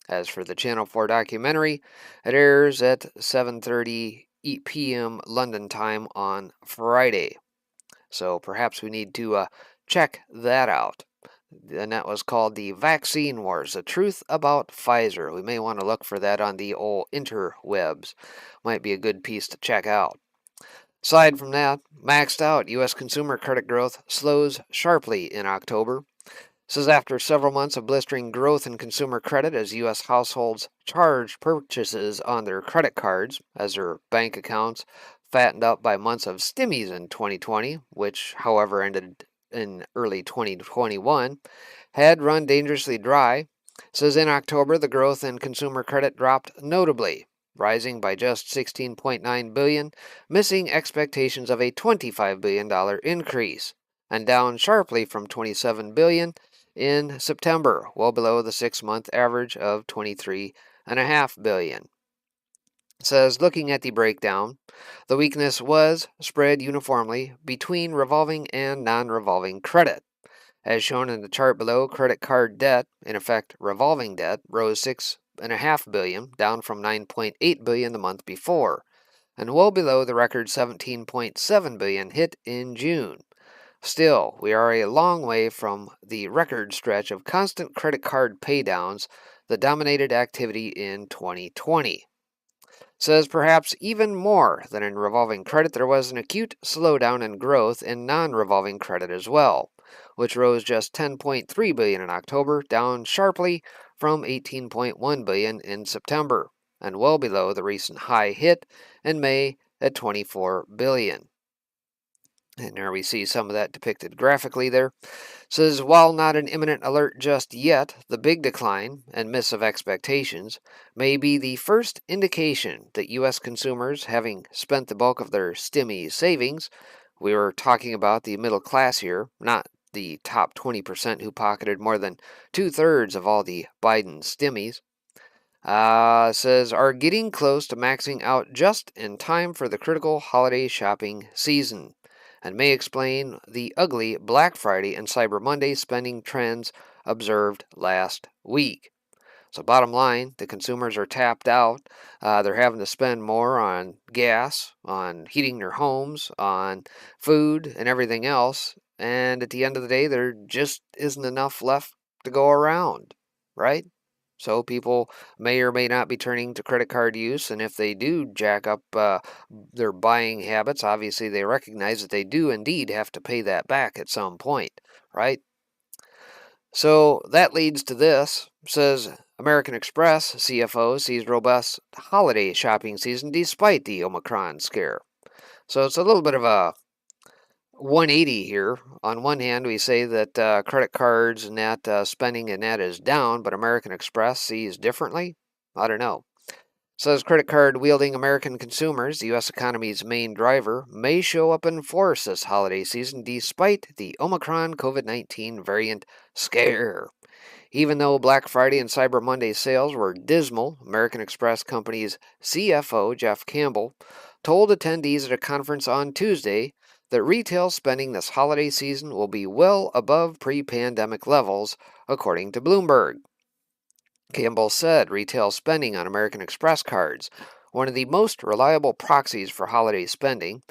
B: As for the Channel 4 documentary, it airs at 7:30 p.m. London time on Friday. So perhaps we need to check that out. And that was called The Vaccine Wars: The Truth About Pfizer. We may want to look for that on the old interwebs. Might be a good piece to check out. Aside from that, maxed out U.S. consumer credit growth slows sharply in October. Says after several months of blistering growth in consumer credit as U.S. households charged purchases on their credit cards as their bank accounts fattened up by months of stimmies in 2020, which, however, ended in early 2021, had run dangerously dry. Says in October, the growth in consumer credit dropped notably. rising by just $16.9 billion, missing expectations of a $25 billion increase, and down sharply from $27 billion in September, well below the 6-month average of $23.5 billion. It says, looking at the breakdown, the weakness was spread uniformly between revolving and non-revolving credit. As shown in the chart below, credit card debt, in effect revolving debt, rose $6.5 billion, down from $9.8 billion the month before, and well below the record $17.7 billion hit in June. Still, we are a long way from the record stretch of constant credit card paydowns that dominated activity in 2020. Says perhaps even more than in revolving credit, there was an acute slowdown in growth in non-revolving credit as well, which rose just $10.3 billion in October, down sharply from $18.1 billion in September, and well below the recent high hit in May at $24 billion. And there we see some of that depicted graphically there. Says, while not an imminent alert just yet, the big decline and miss of expectations may be the first indication that U.S. consumers, having spent the bulk of their stimmy savings, we were talking about the middle class here, not the top 20% who pocketed more than 2/3 of all the Biden stimmies, says, are getting close to maxing out just in time for the critical holiday shopping season, and may explain the ugly Black Friday and Cyber Monday spending trends observed last week. So bottom line, the consumers are tapped out. They're having to spend more on gas, on heating their homes, on food, and everything else. And at the end of the day, there just isn't enough left to go around, right? So people may or may not be turning to credit card use, and if they do jack up their buying habits, obviously they recognize that they do indeed have to pay that back at some point, right? So that leads to this. Says American Express CFO sees robust holiday shopping season despite the Omicron scare. So it's a little bit of a 180 here. On one hand, we say that credit cards and that spending and that is down, but American Express sees differently. I don't know. Says credit card wielding American consumers, the U.S. economy's main driver, may show up in force this holiday season despite the Omicron COVID-19 variant scare. Even though Black Friday and Cyber Monday sales were dismal, American Express Company's CFO, Jeff Campbell, told attendees at a conference on Tuesday that retail spending this holiday season will be well above pre-pandemic levels, according to Bloomberg. Campbell said retail spending on American Express cards, one of the most reliable proxies for holiday spending,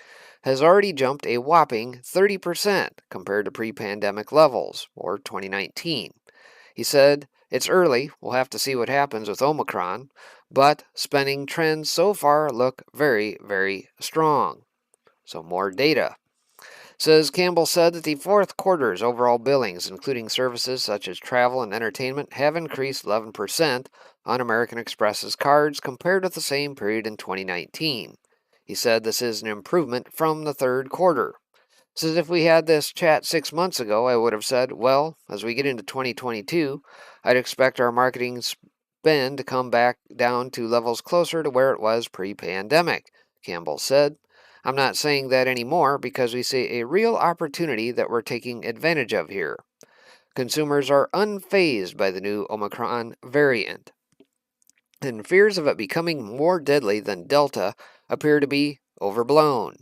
B: has already jumped a whopping 30% compared to pre-pandemic levels, or 2019. He said, it's early, we'll have to see what happens with Omicron, but spending trends so far look very, very strong. So more data. Says Campbell said that the fourth quarter's overall billings, including services such as travel and entertainment, have increased 11% on American Express's cards compared with the same period in 2019. He said this is an improvement from the third quarter. Says if we had this chat 6 months ago, I would have said, well, as we get into 2022, I'd expect our marketing spend to come back down to levels closer to where it was pre-pandemic, Campbell said. I'm not saying that anymore because we see a real opportunity that we're taking advantage of here. Consumers are unfazed by the new Omicron variant, and fears of it becoming more deadly than Delta appear to be overblown.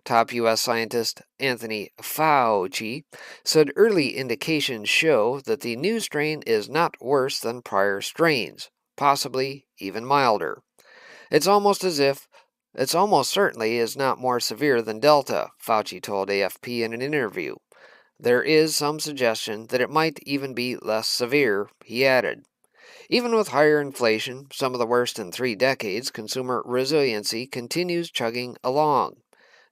B: Top U.S. scientist Anthony Fauci said early indications show that the new strain is not worse than prior strains, possibly even milder. It's almost certainly is not more severe than Delta, Fauci told AFP in an interview. There is some suggestion that it might even be less severe, he added. Even with higher inflation, some of the worst in 3 decades, consumer resiliency continues chugging along.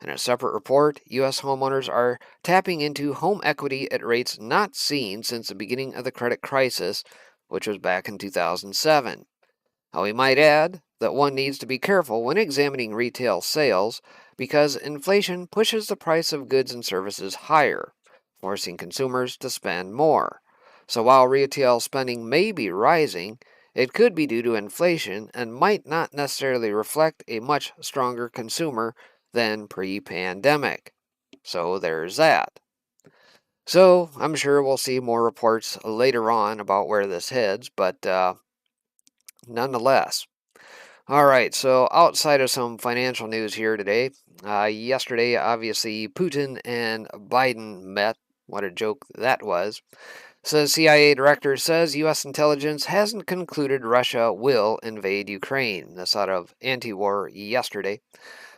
B: In a separate report, U.S. homeowners are tapping into home equity at rates not seen since the beginning of the credit crisis, which was back in 2007. Now, we might add that one needs to be careful when examining retail sales because inflation pushes the price of goods and services higher, forcing consumers to spend more. So while retail spending may be rising, It could be due to inflation and might not necessarily reflect a much stronger consumer than pre-pandemic. So there's that. So I'm sure we'll see more reports later on about where this heads, but nonetheless. All right, so outside of some financial news here today, yesterday, obviously, Putin and Biden met. What a joke that was. So, CIA director says U.S. intelligence hasn't concluded Russia will invade Ukraine. That's out of Anti-War yesterday.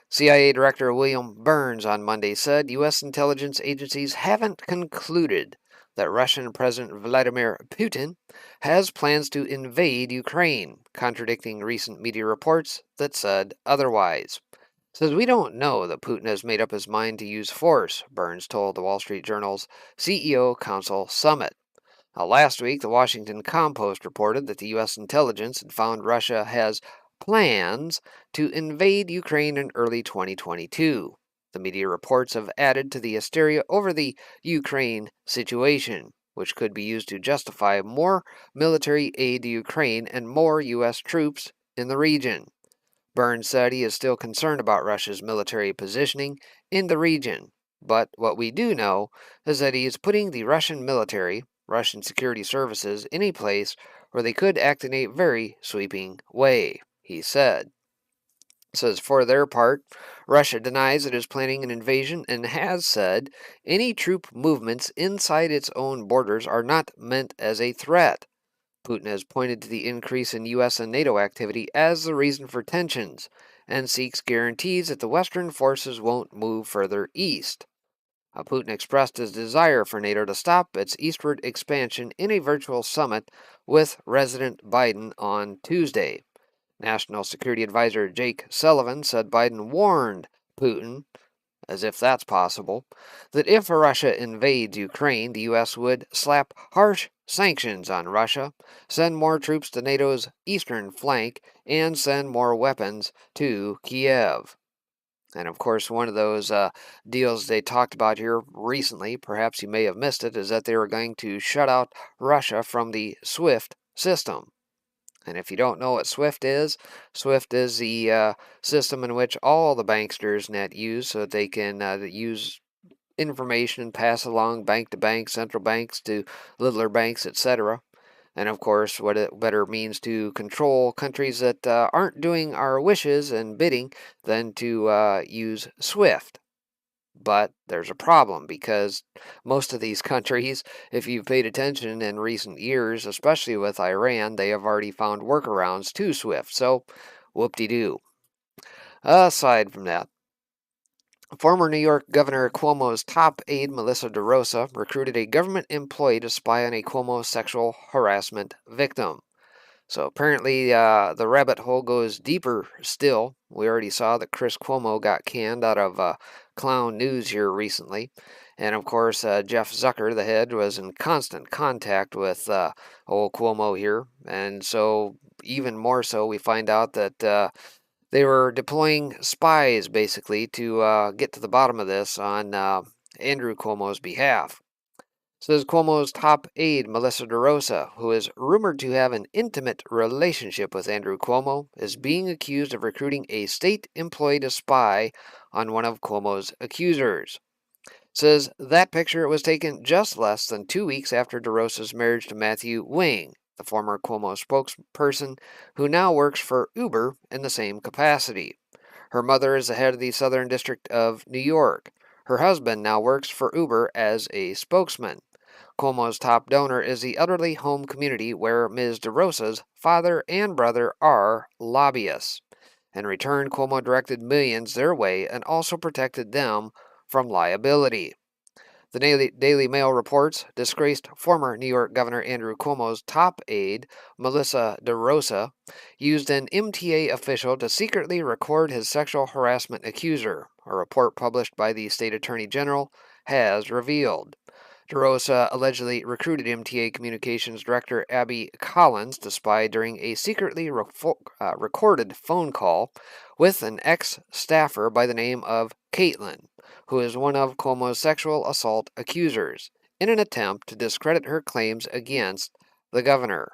B: CIA Director William Burns on Monday said U.S. intelligence agencies haven't concluded that Russian President Vladimir Putin has plans to invade Ukraine, contradicting recent media reports that said otherwise. Says we don't know that Putin has made up his mind to use force, Burns told the Wall Street Journal's CEO Council Summit. Last week, the Washington Compost reported that the U.S. intelligence had found Russia has plans to invade Ukraine in early 2022. The media reports have added to the hysteria over the Ukraine situation, which could be used to justify more military aid to Ukraine and more U.S. troops in the region. Burns said he is still concerned about Russia's military positioning in the region, but what we do know is that he is putting the Russian military, Russian security services, in a place where they could act in a very sweeping way, he said. Says for their part, Russia denies it is planning an invasion and has said any troop movements inside its own borders are not meant as a threat. Putin has pointed to the increase in U.S. and NATO activity as the reason for tensions and seeks guarantees that the Western forces won't move further east. Putin expressed his desire for NATO to stop its eastward expansion in a virtual summit with President Biden on Tuesday. National Security Advisor Jake Sullivan said Biden warned Putin, as if that's possible, that if Russia invades Ukraine, the U.S. would slap harsh sanctions on Russia, send more troops to NATO's eastern flank, and send more weapons to Kiev. And of course, one of those deals they talked about here recently, perhaps you may have missed it, is that they were going to shut out Russia from the SWIFT system. And if you don't know what SWIFT is the system in which all the banksters net use so that they can use information and pass along bank to bank, central banks to littler banks, etc. And of course, what it better means to control countries that aren't doing our wishes and bidding than to use SWIFT. But there's a problem because most of these countries, if you've paid attention in recent years, especially with Iran, they have already found workarounds to SWIFT. So, whoop-de-doo. Aside from that, former New York Governor Cuomo's top aide, Melissa DeRosa, recruited a government employee to spy on a Cuomo sexual harassment victim. So apparently, the rabbit hole goes deeper still. We already saw that Chris Cuomo got canned out of Clown News here recently. And of course, Jeff Zucker, the head, was in constant contact with old Cuomo here. And so, even more so, we find out that they were deploying spies basically to get to the bottom of this on Andrew Cuomo's behalf. Says Cuomo's top aide, Melissa DeRosa, who is rumored to have an intimate relationship with Andrew Cuomo, is being accused of recruiting a state employee to spy on one of Cuomo's accusers. Says that picture was taken just less than 2 weeks after DeRosa's marriage to Matthew Wing, the former Cuomo spokesperson who now works for Uber in the same capacity. Her mother is the head of the Southern District of New York. Her husband now works for Uber as a spokesman. Cuomo's top donor is the elderly home community where Ms. DeRosa's father and brother are lobbyists. In return, Cuomo directed millions their way and also protected them from liability. The Daily Mail reports disgraced former New York Governor Andrew Cuomo's top aide, Melissa DeRosa, used an MTA official to secretly record his sexual harassment accuser, a report published by the state attorney general has revealed. DeRosa allegedly recruited MTA Communications Director Abby Collins to spy during a secretly recorded phone call with an ex-staffer by the name of Caitlin, who is one of Cuomo's sexual assault accusers, in an attempt to discredit her claims against the governor.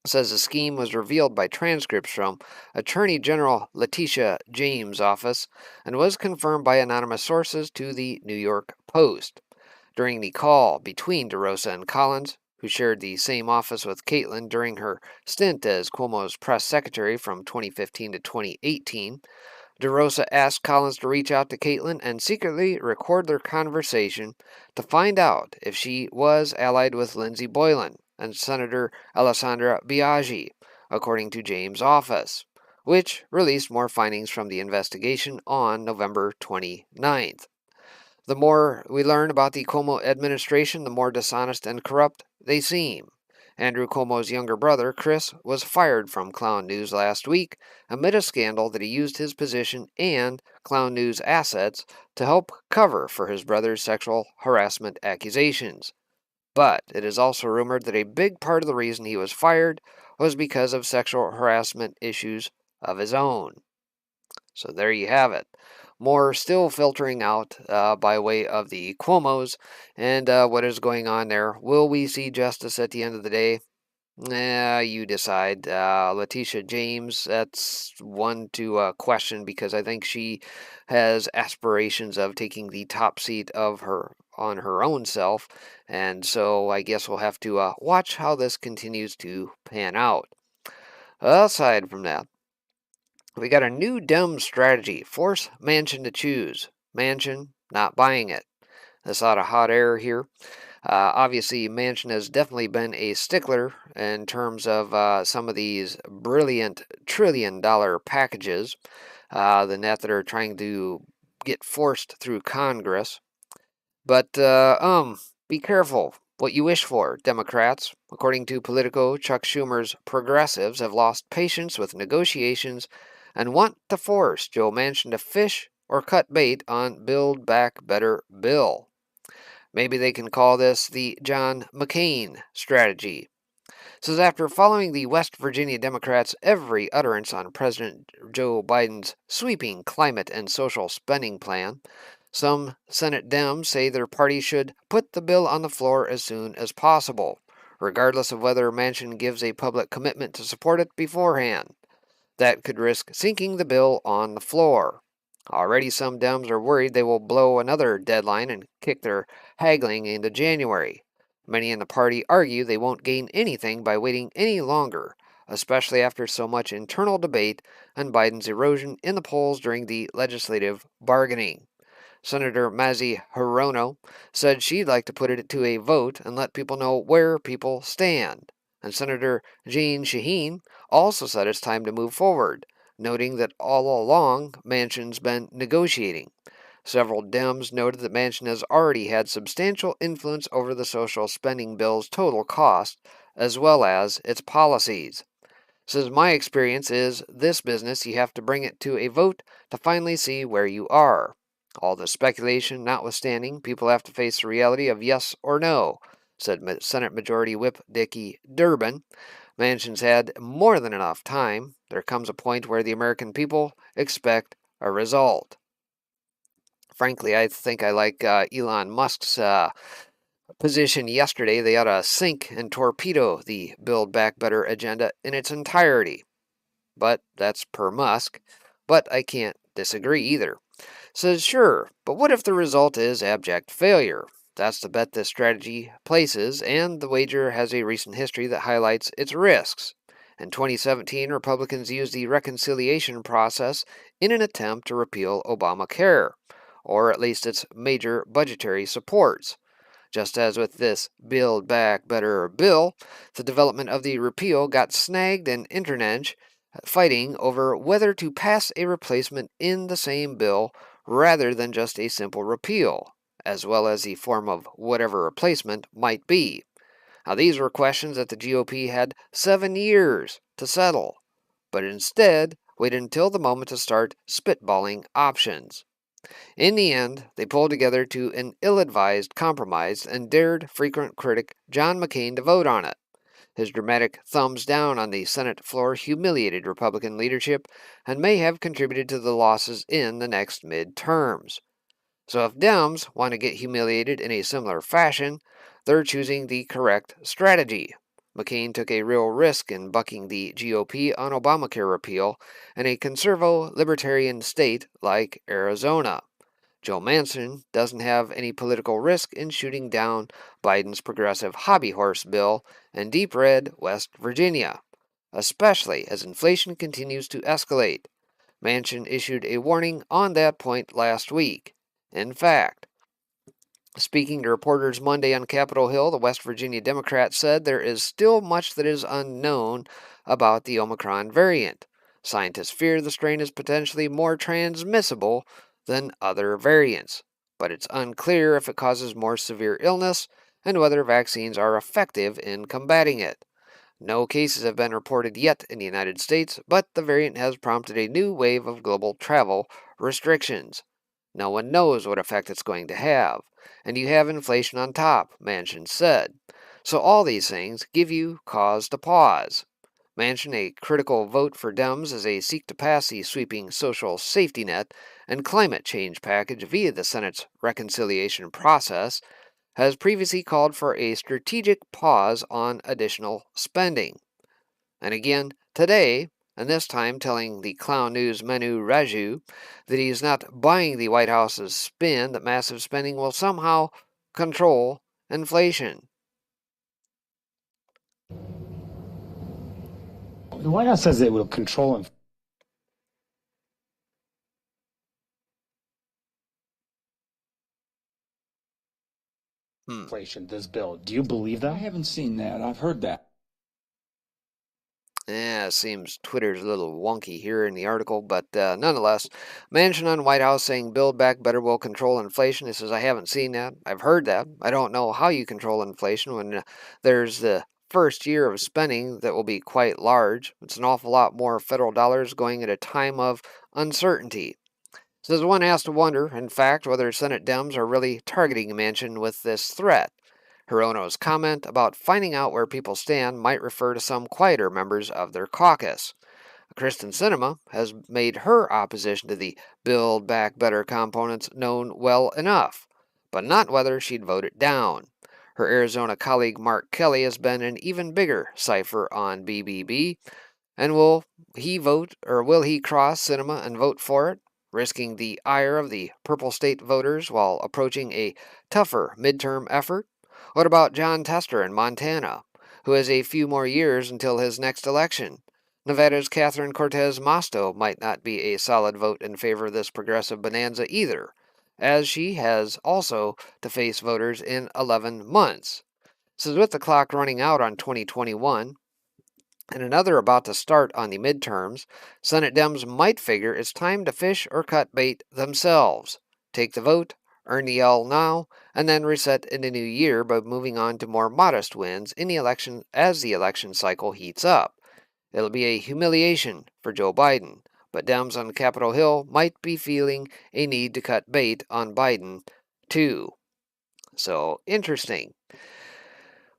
B: says the scheme was revealed by transcripts from Attorney General Letitia James' office and was confirmed by anonymous sources to the New York Post. During the call between DeRosa and Collins, who shared the same office with Caitlin during her stint as Cuomo's press secretary from 2015 to 2018, DeRosa asked Collins to reach out to Caitlin and secretly record their conversation to find out if she was allied with Lindsey Boylan and Senator Alessandra Biaggi, according to James' office, which released more findings from the investigation on November 29th. The more we learn about the Cuomo administration, the more dishonest and corrupt they seem. Andrew Cuomo's younger brother, Chris, was fired from Clown News last week amid a scandal that he used his position and Clown News assets to help cover for his brother's sexual harassment accusations. But it is also rumored that a big part of the reason he was fired was because of sexual harassment issues of his own. So there you have it. More still filtering out by way of the Cuomos and what is going on there. Will we see justice at the end of the day? You decide. Letitia James, that's one to question because I think she has aspirations of taking the top seat of her on her own self, and so I guess we'll have to watch how this continues to pan out. Aside from that, we got a new Dem strategy. Force Manchin to choose. Manchin not buying it. That's out of hot air here. Obviously, Manchin has definitely been a stickler in terms of some of these brilliant trillion-dollar packages, the net that are trying to get forced through Congress. But, be careful what you wish for, Democrats. According to Politico, Chuck Schumer's progressives have lost patience with negotiations and want to force Joe Manchin to fish or cut bait on Build Back Better bill. Maybe they can call this the John McCain strategy. Says after following the West Virginia Democrats' every utterance on President Joe Biden's sweeping climate and social spending plan, some Senate Dems say their party should put the bill on the floor as soon as possible, regardless of whether Manchin gives a public commitment to support it beforehand. That could risk sinking the bill on the floor. Already some Dems are worried they will blow another deadline and kick their haggling into January. Many in the party argue they won't gain anything by waiting any longer, especially after so much internal debate and Biden's erosion in the polls during the legislative bargaining. Senator Mazie Hirono said she'd like to put it to a vote and let people know where people stand. And Senator Jeanne Shaheen also said it's time to move forward, noting that all along Manchin's been negotiating. Several Dems noted that Manchin has already had substantial influence over the social spending bill's total cost, as well as its policies. Says my experience is this business you have to bring it to a vote to finally see where you are. All the speculation notwithstanding, people have to face the reality of yes or no, said Senate Majority Whip Dickey Durbin. Manchin's had more than enough time. There comes a point where the American people expect a result. Frankly, I think I like Elon Musk's position yesterday. They ought to sink and torpedo the Build Back Better agenda in its entirety. But that's per Musk. But I can't disagree either. Says sure, but what if the result is abject failure? That's the bet this strategy places, and the wager has a recent history that highlights its risks. In 2017, Republicans used the reconciliation process in an attempt to repeal Obamacare, or at least its major budgetary supports. Just as with this Build Back Better bill, the development of the repeal got snagged and internedge, fighting over whether to pass a replacement in the same bill rather than just a simple repeal, as well as the form of whatever replacement might be. Now, these were questions that the GOP had 7 years to settle, but instead waited until the moment to start spitballing options. In the end, they pulled together to an ill-advised compromise and dared frequent critic John McCain to vote on it. His dramatic thumbs down on the Senate floor humiliated Republican leadership and may have contributed to the losses in the next midterms. So if Dems want to get humiliated in a similar fashion, they're choosing the correct strategy. McCain took a real risk in bucking the GOP on Obamacare repeal in a conservo-libertarian state like Arizona. Joe Manchin doesn't have any political risk in shooting down Biden's progressive hobby horse bill in deep red West Virginia, especially as inflation continues to escalate. Manchin issued a warning on that point last week. In fact, speaking to reporters Monday on Capitol Hill, the West Virginia Democrat said there is still much that is unknown about the Omicron variant. Scientists fear the strain is potentially more transmissible than other variants, but it's unclear if it causes more severe illness and whether vaccines are effective in combating it. No cases have been reported yet in the United States, but the variant has prompted a new wave of global travel restrictions. No one knows what effect it's going to have, and you have inflation on top, Manchin said. So all these things give you cause to pause. Manchin, a critical vote for Dems as they seek to pass the sweeping social safety net and climate change package via the Senate's reconciliation process, has previously called for a strategic pause on additional spending. And again, today, and this time telling the Clown News Menu Raju that he's not buying the White House's spin that massive spending will somehow control inflation.
C: The White House says it will control inflation, this bill. Do you believe that?
D: I haven't seen that. I've heard that.
B: Yeah, it seems Twitter's a little wonky here in the article, but nonetheless, Manchin on White House saying Build Back Better will control inflation. He says, I haven't seen that. I've heard that. I don't know how you control inflation when there's the first year of spending that will be quite large. It's an awful lot more federal dollars going at a time of uncertainty. Says one has to wonder, in fact, whether Senate Dems are really targeting Manchin with this threat. Hirono's comment about finding out where people stand might refer to some quieter members of their caucus. Kristen Sinema has made her opposition to the Build Back Better components known well enough, but not whether she'd vote it down. Her Arizona colleague Mark Kelly has been an even bigger cipher on BBB, and will he cross Sinema and vote for it, risking the ire of the purple state voters while approaching a tougher midterm effort? What about John Tester in Montana, who has a few more years until his next election? Nevada's Catherine Cortez Masto might not be a solid vote in favor of this progressive bonanza either, as she has also to face voters in 11 months. So with the clock running out on 2021, and another about to start on the midterms, Senate Dems might figure it's time to fish or cut bait themselves. Take the vote, earn the L now, and then reset in the new year by moving on to more modest wins in the election as the election cycle heats up. It'll be a humiliation for Joe Biden, but Dems on Capitol Hill might be feeling a need to cut bait on Biden, too. So, interesting.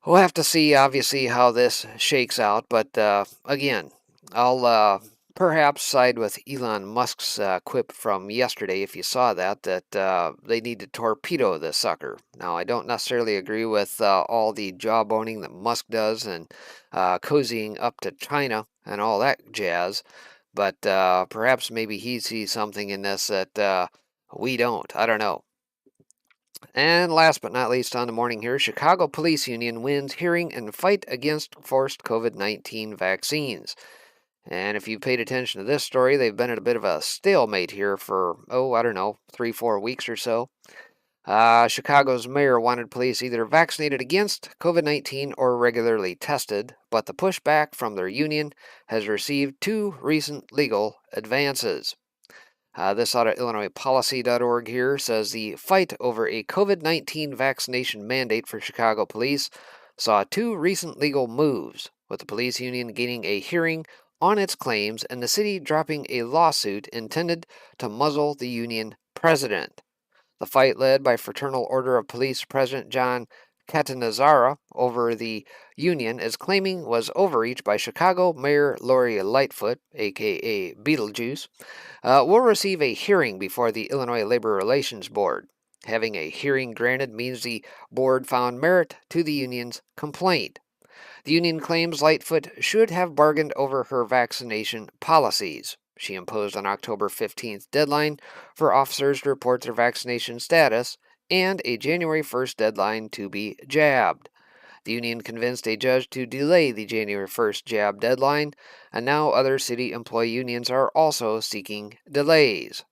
B: We'll have to see, obviously, how this shakes out, but again, I'll perhaps side with Elon Musk's quip from yesterday, if you saw that they need to torpedo this sucker. Now, I don't necessarily agree with all the jawboning that Musk does and cozying up to China and all that jazz, but perhaps maybe he sees something in this that we don't. I don't know. And last but not least on the morning here, Chicago Police Union wins hearing and fight against forced COVID-19 vaccines. And if you paid attention to this story, they've been at a bit of a stalemate here for, 3-4 weeks or so. Chicago's mayor wanted police either vaccinated against COVID-19 or regularly tested, but the pushback from their union has received 2 recent legal advances. This out of IllinoisPolicy.org here says the fight over a COVID-19 vaccination mandate for Chicago police saw 2 recent legal moves, with the police union gaining a hearing on its claims and the city dropping a lawsuit intended to muzzle the union president. The fight led by Fraternal Order of Police President John Catanzara over the union is claiming was overreach by Chicago Mayor Lori Lightfoot, aka Beetlejuice, will receive a hearing before the Illinois Labor Relations Board. Having a hearing granted means the board found merit to the union's complaint. The union claims Lightfoot should have bargained over her vaccination policies. She imposed an October 15th deadline for officers to report their vaccination status and a January 1st deadline to be jabbed. The union convinced a judge to delay the January 1st jab deadline, and now other city employee unions are also seeking delays.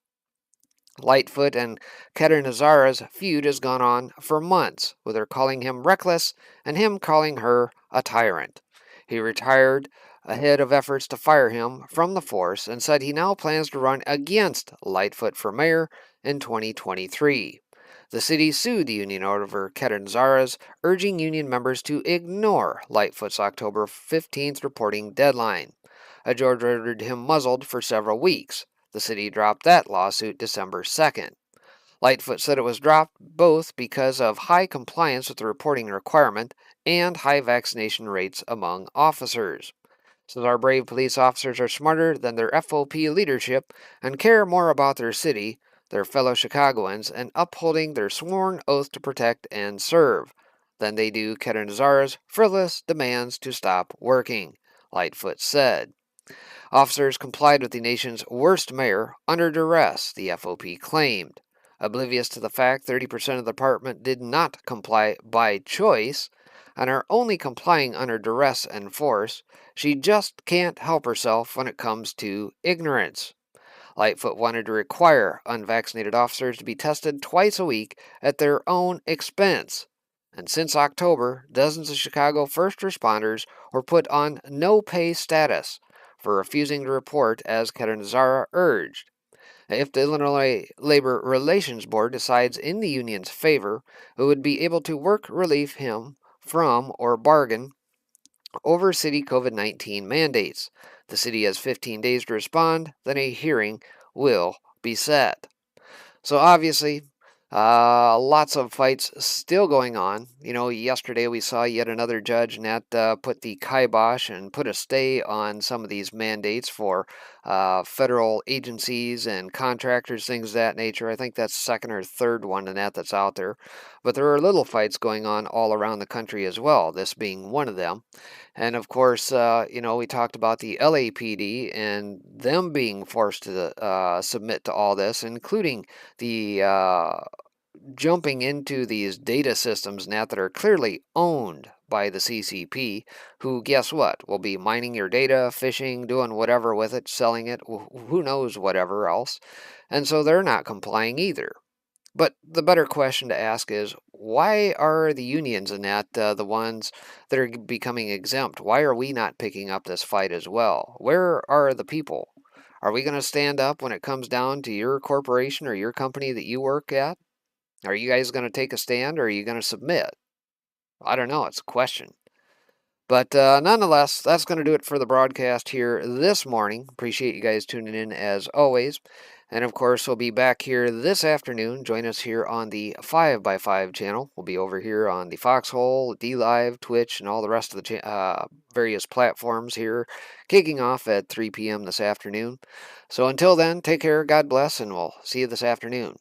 B: Lightfoot and Ketanazara's feud has gone on for months, with her calling him reckless and him calling her a tyrant. He retired ahead of efforts to fire him from the force and said he now plans to run against Lightfoot for mayor in 2023. The city sued the union over Ketanazara's, urging union members to ignore Lightfoot's October 15th reporting deadline. A judge ordered him muzzled for several weeks. The city dropped that lawsuit December 2nd. Lightfoot said it was dropped both because of high compliance with the reporting requirement and high vaccination rates among officers. Says our brave police officers are smarter than their FOP leadership and care more about their city, their fellow Chicagoans, and upholding their sworn oath to protect and serve than they do Ketanazara's frivolous demands to stop working, Lightfoot said. Officers complied with the nation's worst mayor under duress, the FOP claimed. Oblivious to the fact 30% of the department did not comply by choice and are only complying under duress and force, she just can't help herself when it comes to ignorance. Lightfoot wanted to require unvaccinated officers to be tested twice a week at their own expense. And since October, dozens of Chicago first responders were put on no-pay status for refusing to report as Ketanazara urged. If the Illinois Labor Relations Board decides in the union's favor, it would be able to work relief him from or bargain over city COVID-19 mandates. The city has 15 days to respond, then a hearing will be set. So obviously, lots of fights still going on. You know, yesterday we saw yet another judge, and that put the kibosh and put a stay on some of these mandates for federal agencies and contractors, things of that nature. I think that's second or third one in that's out there. But there are little fights going on all around the country as well, this being one of them. And of course, we talked about the LAPD and them being forced to submit to all this, including the jumping into these data systems now that are clearly owned by the CCP, who, guess what, will be mining your data, fishing, doing whatever with it, selling it, who knows whatever else. And so they're not complying either. But the better question to ask is, why are the unions in that the ones that are becoming exempt? Why are we not picking up this fight as well? Where are the people? Are we going to stand up when it comes down to your corporation or your company that you work at? Are you guys going to take a stand or are you going to submit? I don't know. It's a question. But nonetheless, that's going to do it for the broadcast here this morning. Appreciate you guys tuning in as always. And of course, we'll be back here this afternoon. Join us here on the 5x5 channel. We'll be over here on the Foxhole, DLive, Twitch, and all the rest of the various platforms here, kicking off at 3 p.m. this afternoon. So until then, take care, God bless, and we'll see you this afternoon.